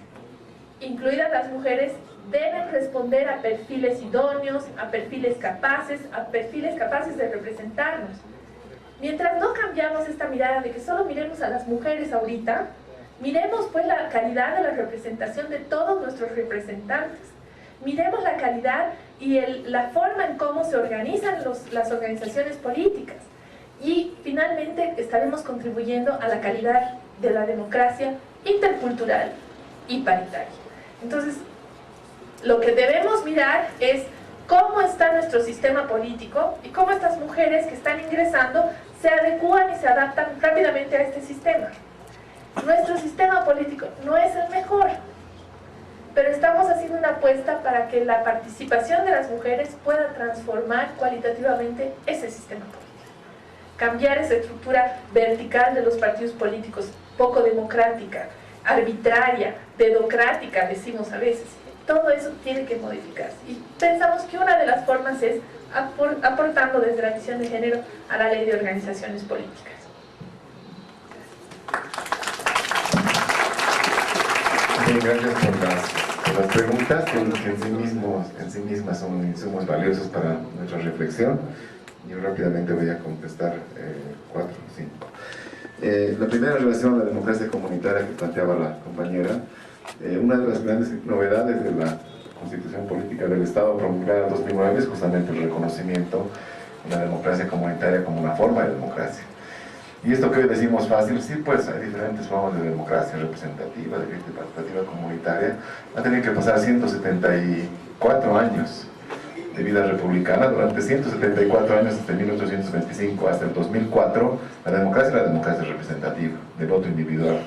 incluidas las mujeres, deben responder a perfiles idóneos, a perfiles capaces de representarnos. Mientras no cambiamos esta mirada de que solo miremos a las mujeres ahorita, miremos pues la calidad de la representación de todos nuestros representantes. Miremos la calidad y la forma en cómo se organizan las organizaciones políticas. Y finalmente estaremos contribuyendo a la calidad de la democracia intercultural y paritaria. Entonces, lo que debemos mirar es cómo está nuestro sistema político y cómo estas mujeres que están ingresando se adecúan y se adaptan rápidamente a este sistema. Nuestro sistema político no es el mejor, pero estamos haciendo una apuesta para que la participación de las mujeres pueda transformar cualitativamente ese sistema político. Cambiar esa estructura vertical de los partidos políticos, poco democrática, arbitraria, dedocrática, decimos a veces. Todo eso tiene que modificarse. Y pensamos que una de las formas es aportando desde la visión de género a la ley de organizaciones políticas. Bien, gracias por las preguntas, que en sí mismas son insumos valiosos para nuestra reflexión. Yo rápidamente voy a contestar 4 o 5. La primera, en relación a la democracia comunitaria que planteaba la compañera. Una de las grandes novedades de la Constitución Política del Estado promulgada en 2009 es justamente el reconocimiento de la democracia comunitaria como una forma de democracia. Y esto que hoy decimos fácil, sí, pues hay diferentes formas de democracia representativa, directa y participativa comunitaria. Va a tener que pasar 174 años de vida republicana. Durante 174 años, desde 1825 hasta el 2004, la democracia era la democracia representativa, de voto individual.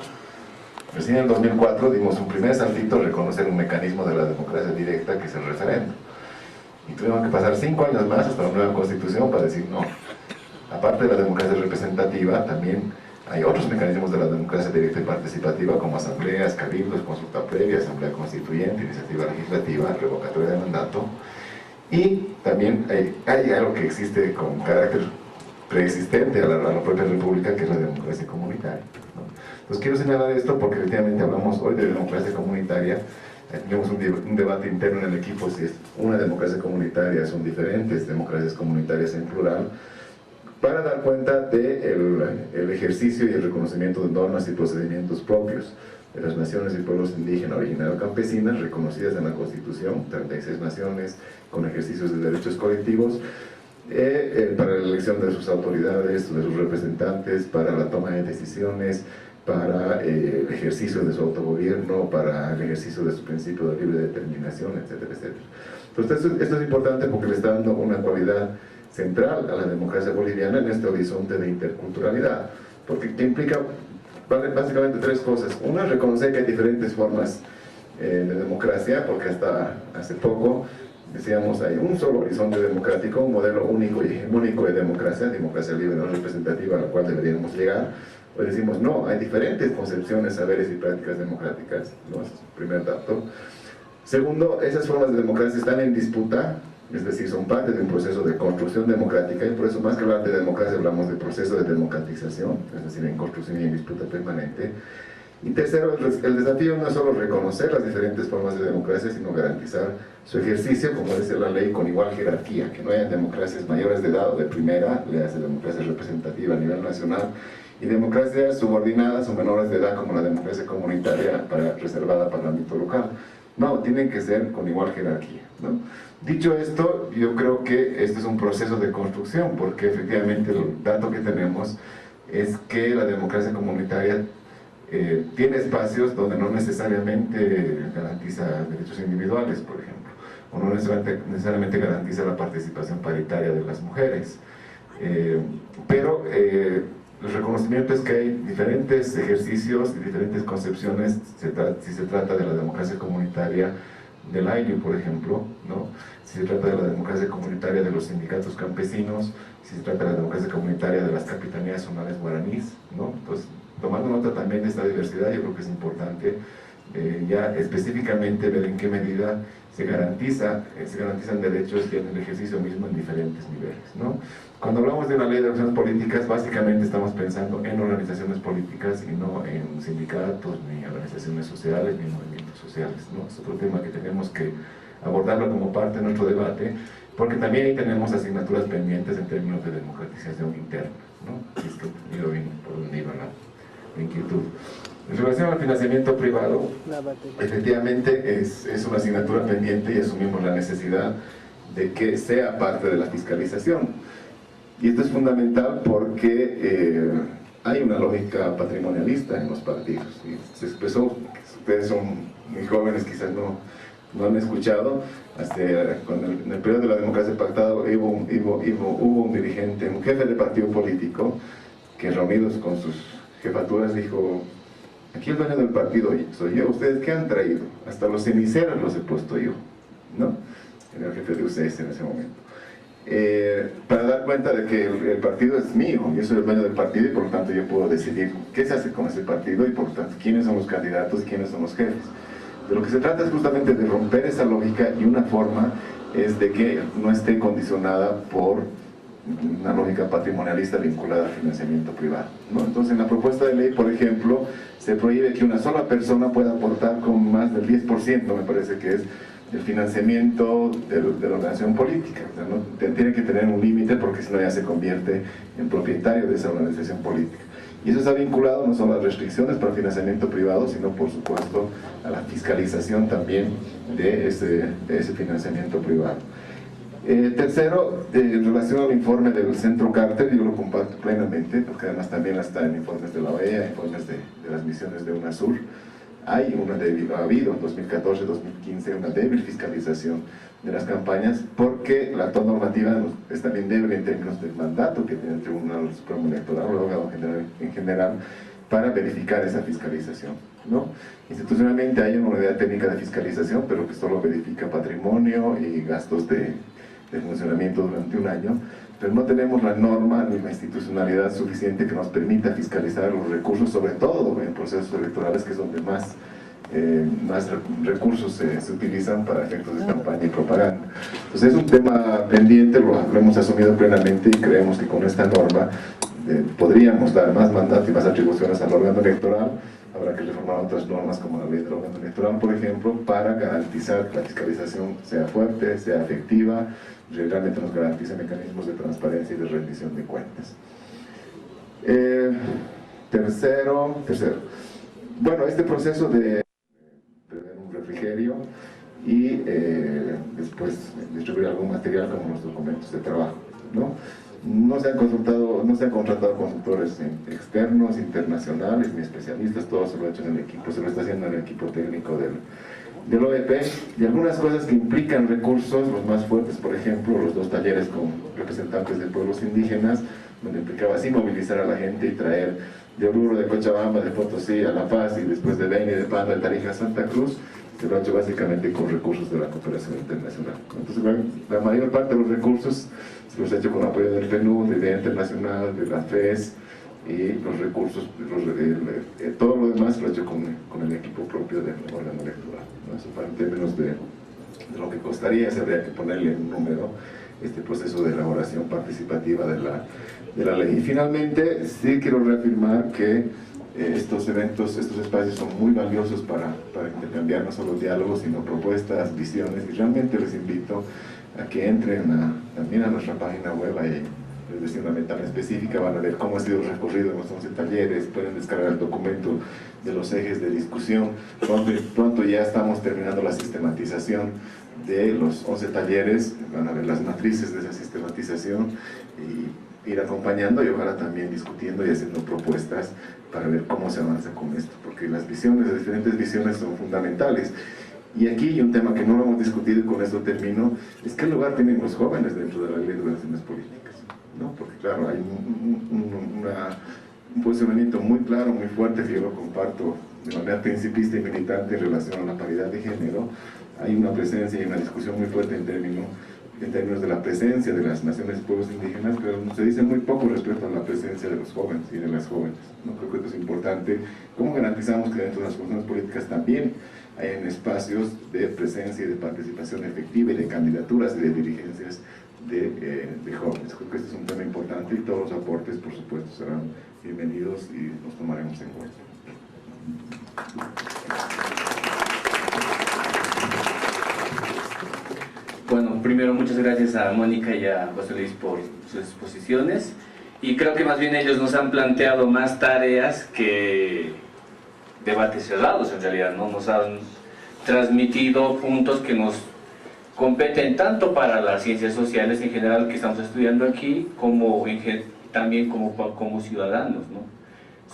Recién en el 2004 dimos un primer saltito a reconocer un mecanismo de la democracia directa, que es el referéndum. Y tuvimos que pasar 5 años más hasta la nueva Constitución para decir no. Aparte de la democracia representativa, también hay otros mecanismos de la democracia directa y participativa, como asambleas, cabildos, consulta previa, asamblea constituyente, iniciativa legislativa, revocatoria de mandato. Y también hay algo que existe con carácter preexistente a la propia república, que es la democracia comunitaria, ¿no? Entonces quiero señalar esto porque efectivamente hablamos hoy de democracia comunitaria, tenemos un debate interno en el equipo si es una democracia comunitaria, son diferentes democracias comunitarias en plural, para dar cuenta del ejercicio y el reconocimiento de normas y procedimientos propios de las naciones y pueblos indígenas, originarios, campesinas, reconocidas en la Constitución, 36 naciones, con ejercicios de derechos colectivos, para la elección de sus autoridades, de sus representantes, para la toma de decisiones, para el ejercicio de su autogobierno, para el ejercicio de su principio de libre determinación, etcétera, etcétera. Entonces esto es importante porque le está dando una cualidad central a la democracia boliviana en este horizonte de interculturalidad, porque implica básicamente tres cosas. Una, reconocer que hay diferentes formas de democracia, porque hasta hace poco decíamos hay un solo horizonte democrático, un modelo único y hegemónico de democracia libre no representativa a la cual deberíamos llegar. Hoy decimos no, hay diferentes concepciones, saberes y prácticas democráticas, ¿no? Es el primer dato. Segundo, esas formas de democracia están en disputa, es decir, son parte de un proceso de construcción democrática, y por eso más que hablar de democracia hablamos de proceso de democratización, es decir, en construcción y en disputa permanente. Y tercero, el desafío no es solo reconocer las diferentes formas de democracia, sino garantizar su ejercicio, como dice la ley, con igual jerarquía, que no haya democracias mayores de edad o de primera, le hace democracia representativa a nivel nacional, y democracias subordinadas o menores de edad, como la democracia comunitaria reservada para el ámbito local. No, tienen que ser con igual jerarquía, ¿no? Dicho esto, yo creo que este es un proceso de construcción, porque efectivamente el dato que tenemos es que la democracia comunitaria tiene espacios donde no necesariamente garantiza derechos individuales, por ejemplo, o no necesariamente garantiza la participación paritaria de las mujeres, pero el reconocimiento es que hay diferentes ejercicios y diferentes concepciones si se trata de la democracia comunitaria del AILU, por ejemplo, ¿no? Si se trata de la democracia comunitaria de los sindicatos campesinos, si se trata de la democracia comunitaria de las capitanías zonales guaraníes, ¿no? Entonces, tomando nota también de esta diversidad, yo creo que es importante ya específicamente ver en qué medida se garantizan derechos y en el ejercicio mismo en diferentes niveles, ¿no? Cuando hablamos de una ley de organizaciones políticas, básicamente estamos pensando en organizaciones políticas y no en sindicatos, ni organizaciones sociales, ni movimientos sociales, ¿no? Es otro tema que tenemos que abordarlo como parte de nuestro debate, porque también ahí tenemos asignaturas pendientes en términos de democratización interna, ¿no? Y es que yo bien por donde iba la inquietud. En relación al financiamiento privado, efectivamente es una asignatura pendiente y asumimos la necesidad de que sea parte de la fiscalización. Y esto es fundamental porque hay una lógica patrimonialista en los partidos. Y se expresó, ustedes son muy jóvenes, quizás no han escuchado, en el periodo de la democracia pactada hubo un dirigente, un jefe de partido político, que reunidos con sus jefaturas dijo: aquí el dueño del partido soy yo, ¿ustedes qué han traído? Hasta los ceniceros los he puesto yo, ¿no? Era el jefe de UCS en ese momento. Para dar cuenta de que el partido es mío, yo soy el dueño del partido y por lo tanto yo puedo decidir qué se hace con ese partido y por lo tanto quiénes son los candidatos y quiénes son los jefes. De lo que se trata es justamente de romper esa lógica, y una forma es de que no esté condicionada por una lógica patrimonialista vinculada al financiamiento privado, ¿no? Entonces en la propuesta de ley, por ejemplo, se prohíbe que una sola persona pueda aportar con más del 10%, me parece que es, el financiamiento de la organización política. O sea, ¿no? Tiene que tener un límite porque si no ya se convierte en propietario de esa organización política. Y eso está vinculado no solo a las restricciones para el financiamiento privado, sino por supuesto a la fiscalización también de ese financiamiento privado. Tercero, en relación al informe del Centro Carter, yo lo comparto plenamente, porque además también está en informes de la OEA, informes de las misiones de UNASUR. Ha habido en 2014-2015 una débil fiscalización de las campañas, porque la actual normativa es también débil en términos del mandato que tiene el Tribunal Supremo Electoral o el órgano en general para verificar esa fiscalización, ¿no? Institucionalmente hay una unidad técnica de fiscalización, pero que solo verifica patrimonio y gastos de funcionamiento durante un año, pero no tenemos la norma ni la institucionalidad suficiente que nos permita fiscalizar los recursos, sobre todo en procesos electorales, que es donde más recursos se utilizan para efectos de campaña y propaganda. Entonces es un tema pendiente, lo hemos asumido plenamente y creemos que con esta norma podríamos dar más mandato y más atribuciones al órgano electoral, habrá que reformar otras normas como la ley de órgano electoral, por ejemplo, para garantizar que la fiscalización sea fuerte, sea efectiva, realmente nos garantice mecanismos de transparencia y de rendición de cuentas. Tercero, bueno, este proceso de tener un refrigerio y después distribuir algún material como los documentos de trabajo, ¿no? No se han contratado consultores externos, internacionales, ni especialistas, todo se lo ha hecho en el equipo, se lo está haciendo en el equipo técnico del OEP, y algunas cosas que implican recursos, los más fuertes, por ejemplo, los 2 talleres con representantes de pueblos indígenas, donde implicaba así movilizar a la gente y traer de Oruro, de Cochabamba, de Potosí a La Paz, y después de Beni, de Panda, de Tarija a Santa Cruz, se lo ha hecho básicamente con recursos de la cooperación internacional. Entonces, la mayor parte de los recursos se los ha hecho con apoyo del PNUD, de Idea Internacional, de la FES, y los recursos, todo lo demás lo ha hecho con el equipo propio del órgano electoral, ¿no? Eso para en términos de lo que costaría, se habría que ponerle un número, este proceso de elaboración participativa de la ley. Y finalmente, sí quiero reafirmar que estos eventos, estos espacios son muy valiosos para intercambiar no solo diálogos, sino propuestas, visiones, y realmente les invito a que entren también a nuestra página web. Hay una ventana específica, van a ver cómo ha sido el recorrido en los 11 talleres, pueden descargar el documento de los ejes de discusión. Pronto ya estamos terminando la sistematización de los 11 talleres, van a ver las matrices de esa sistematización y ir acompañando, y ojalá también discutiendo y haciendo propuestas para ver cómo se avanza con esto, porque las diferentes visiones son fundamentales. Y aquí un tema que no lo hemos discutido, y con esto termino, es qué lugar tienen los jóvenes dentro de la ley de organizaciones políticas, ¿no? Porque claro, hay un posicionamiento muy claro, muy fuerte, que yo lo comparto de manera principista y militante en relación a la paridad de género. Hay una presencia y una discusión muy fuerte en términos de la presencia de las naciones y pueblos indígenas, pero se dice muy poco respecto a la presencia de los jóvenes y de las jóvenes, ¿no? Creo que esto es importante. ¿Cómo garantizamos que dentro de las funciones políticas también hay espacios de presencia y de participación efectiva y de candidaturas y de dirigencias de jóvenes? Creo que este es un tema importante, y todos los aportes, por supuesto, serán bienvenidos y los tomaremos en cuenta. Bueno, primero muchas gracias a Mónica y a José Luis por sus exposiciones, y creo que más bien ellos nos han planteado más tareas que debates cerrados en realidad, ¿no? Nos han transmitido puntos que nos competen tanto para las ciencias sociales en general que estamos estudiando aquí, como también como ciudadanos, ¿no?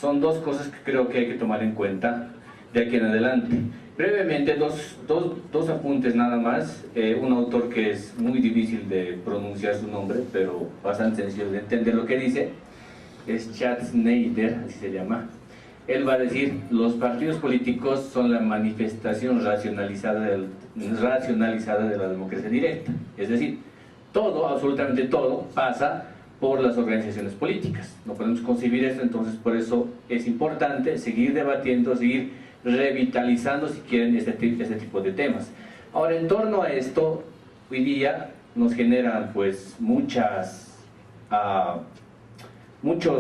Son 2 cosas que creo que hay que tomar en cuenta de aquí en adelante. Brevemente, dos apuntes nada más. Un autor que es muy difícil de pronunciar su nombre, pero bastante sencillo de entender lo que dice, es Chad Snyder, así se llama. Él va a decir: los partidos políticos son la manifestación racionalizada de la democracia directa. Es decir, todo, absolutamente todo, pasa por las organizaciones políticas. No podemos concebir esto, entonces por eso es importante seguir debatiendo, seguir revitalizando, si quieren, este tipo de temas. Ahora, en torno a esto, hoy día nos generan pues muchos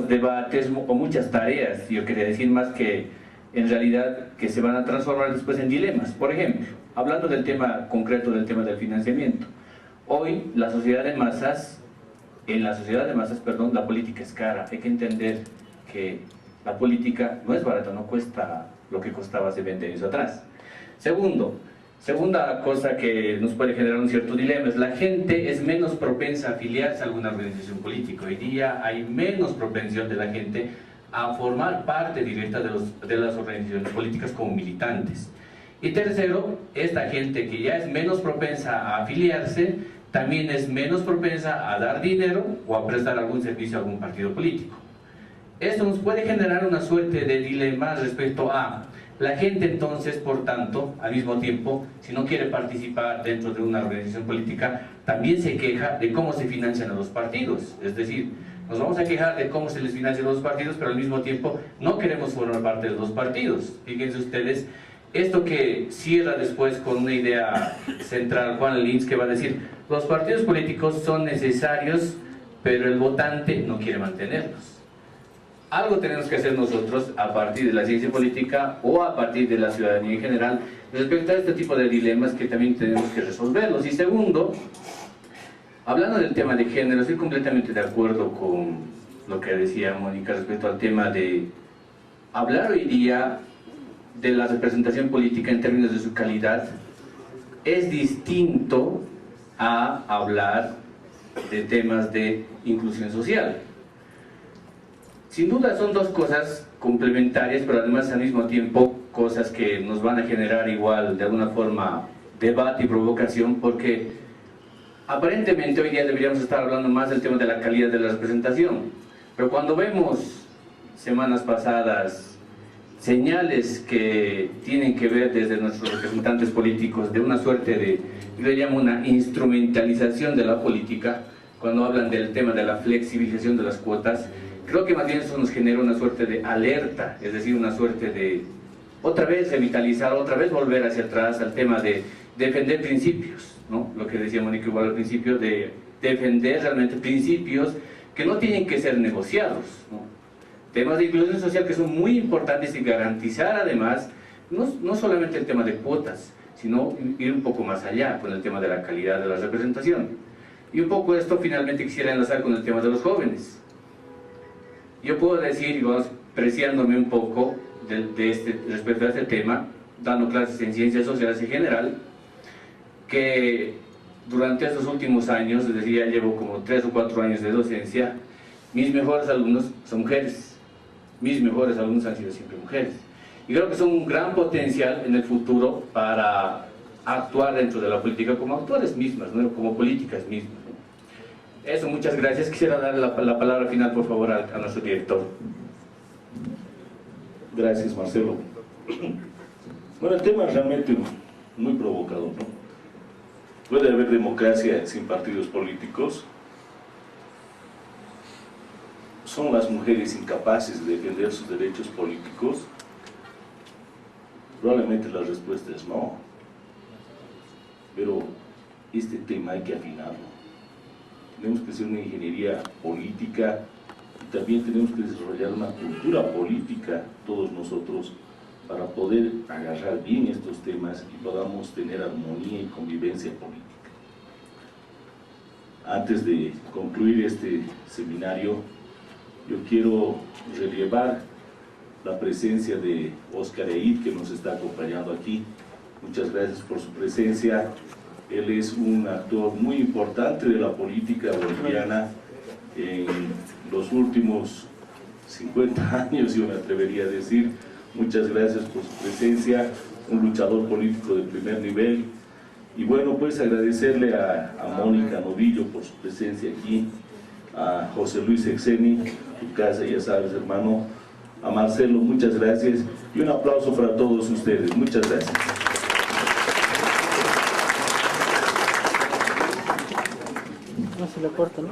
debates o muchas tareas, yo quería decir, más que en realidad que se van a transformar después en dilemas. Por ejemplo, hablando del tema concreto, del tema del financiamiento, hoy en la sociedad de masas, la política es cara. Hay que entender que la política no es barata, no cuesta lo que costaba hace 20 años atrás. Segunda cosa que nos puede generar un cierto dilema es: la gente es menos propensa a afiliarse a alguna organización política. Hoy día hay menos propensión de la gente a formar parte directa de las organizaciones políticas como militantes. Y tercero, esta gente que ya es menos propensa a afiliarse, también es menos propensa a dar dinero o a prestar algún servicio a algún partido político. Esto nos puede generar una suerte de dilema respecto a la gente. Entonces, por tanto, al mismo tiempo, si no quiere participar dentro de una organización política, también se queja de cómo se financian a los partidos. Es decir, nos vamos a quejar de cómo se les financian a los partidos, pero al mismo tiempo no queremos formar parte de los partidos. Fíjense ustedes, esto que cierra después con una idea central, Juan Lins, que va a decir: los partidos políticos son necesarios, pero el votante no quiere mantenerlos. algo tenemos que hacer nosotros a partir de la ciencia política o a partir de la ciudadanía en general respecto a este tipo de dilemas que también tenemos que resolverlos. Y segundo, hablando del tema de género, estoy completamente de acuerdo con lo que decía Mónica respecto al tema de hablar hoy día de la representación política en términos de su calidad es distinto a hablar de temas de inclusión social. Sin duda son dos cosas complementarias, pero además al mismo tiempo cosas que nos van a generar igual de alguna forma debate y provocación, porque aparentemente hoy día deberíamos estar hablando más del tema de la calidad de la representación, pero cuando vemos semanas pasadas señales que tienen que ver desde nuestros representantes políticos de una suerte de, yo le llamo una instrumentalización de la política, cuando hablan del tema de la flexibilización de las cuotas, creo que más bien eso nos genera una suerte de alerta, es decir, una suerte de otra vez revitalizar, otra vez volver hacia atrás al tema de defender principios, ¿no? Lo que decía Mónica igual al principio, de defender realmente principios que no tienen que ser negociados, ¿no? Temas de inclusión social que son muy importantes y garantizar además, no solamente el tema de cuotas, sino ir un poco más allá con el tema de la calidad de la representación. Y un poco esto finalmente quisiera enlazar con el tema de los jóvenes. Yo puedo decir, digamos, preciándome un poco respecto a este tema, dando clases en ciencias sociales en general, que durante estos últimos años, es decir, ya llevo como 3 o 4 años de docencia, mis mejores alumnos son mujeres. Mis mejores alumnos han sido siempre mujeres. Y creo que son un gran potencial en el futuro para actuar dentro de la política como actores mismas, ¿no? Como políticas mismas, ¿no? Eso, muchas gracias. Quisiera darle la palabra final, por favor, a nuestro director. Gracias, Marcelo. Bueno, el tema es realmente muy provocador, ¿no? Puede haber democracia sin partidos políticos. ¿Son las mujeres incapaces de defender sus derechos políticos? Probablemente la respuesta es no. Pero este tema hay que afinarlo. Tenemos que hacer una ingeniería política y también tenemos que desarrollar una cultura política, todos nosotros, para poder agarrar bien estos temas y podamos tener armonía y convivencia política. Antes de concluir este seminario, yo quiero relevar la presencia de Óscar Eid, que nos está acompañando aquí. Muchas gracias por su presencia. Él es un actor muy importante de la política boliviana en los últimos 50 años, yo me atrevería a decir. Muchas gracias por su presencia, un luchador político de primer nivel. Y bueno, pues agradecerle a Mónica Novillo por su presencia aquí, a José Luis Exeni, tu casa, ya sabes, hermano, a Marcelo, muchas gracias, y un aplauso para todos ustedes. Muchas gracias. No se le corta, ¿no?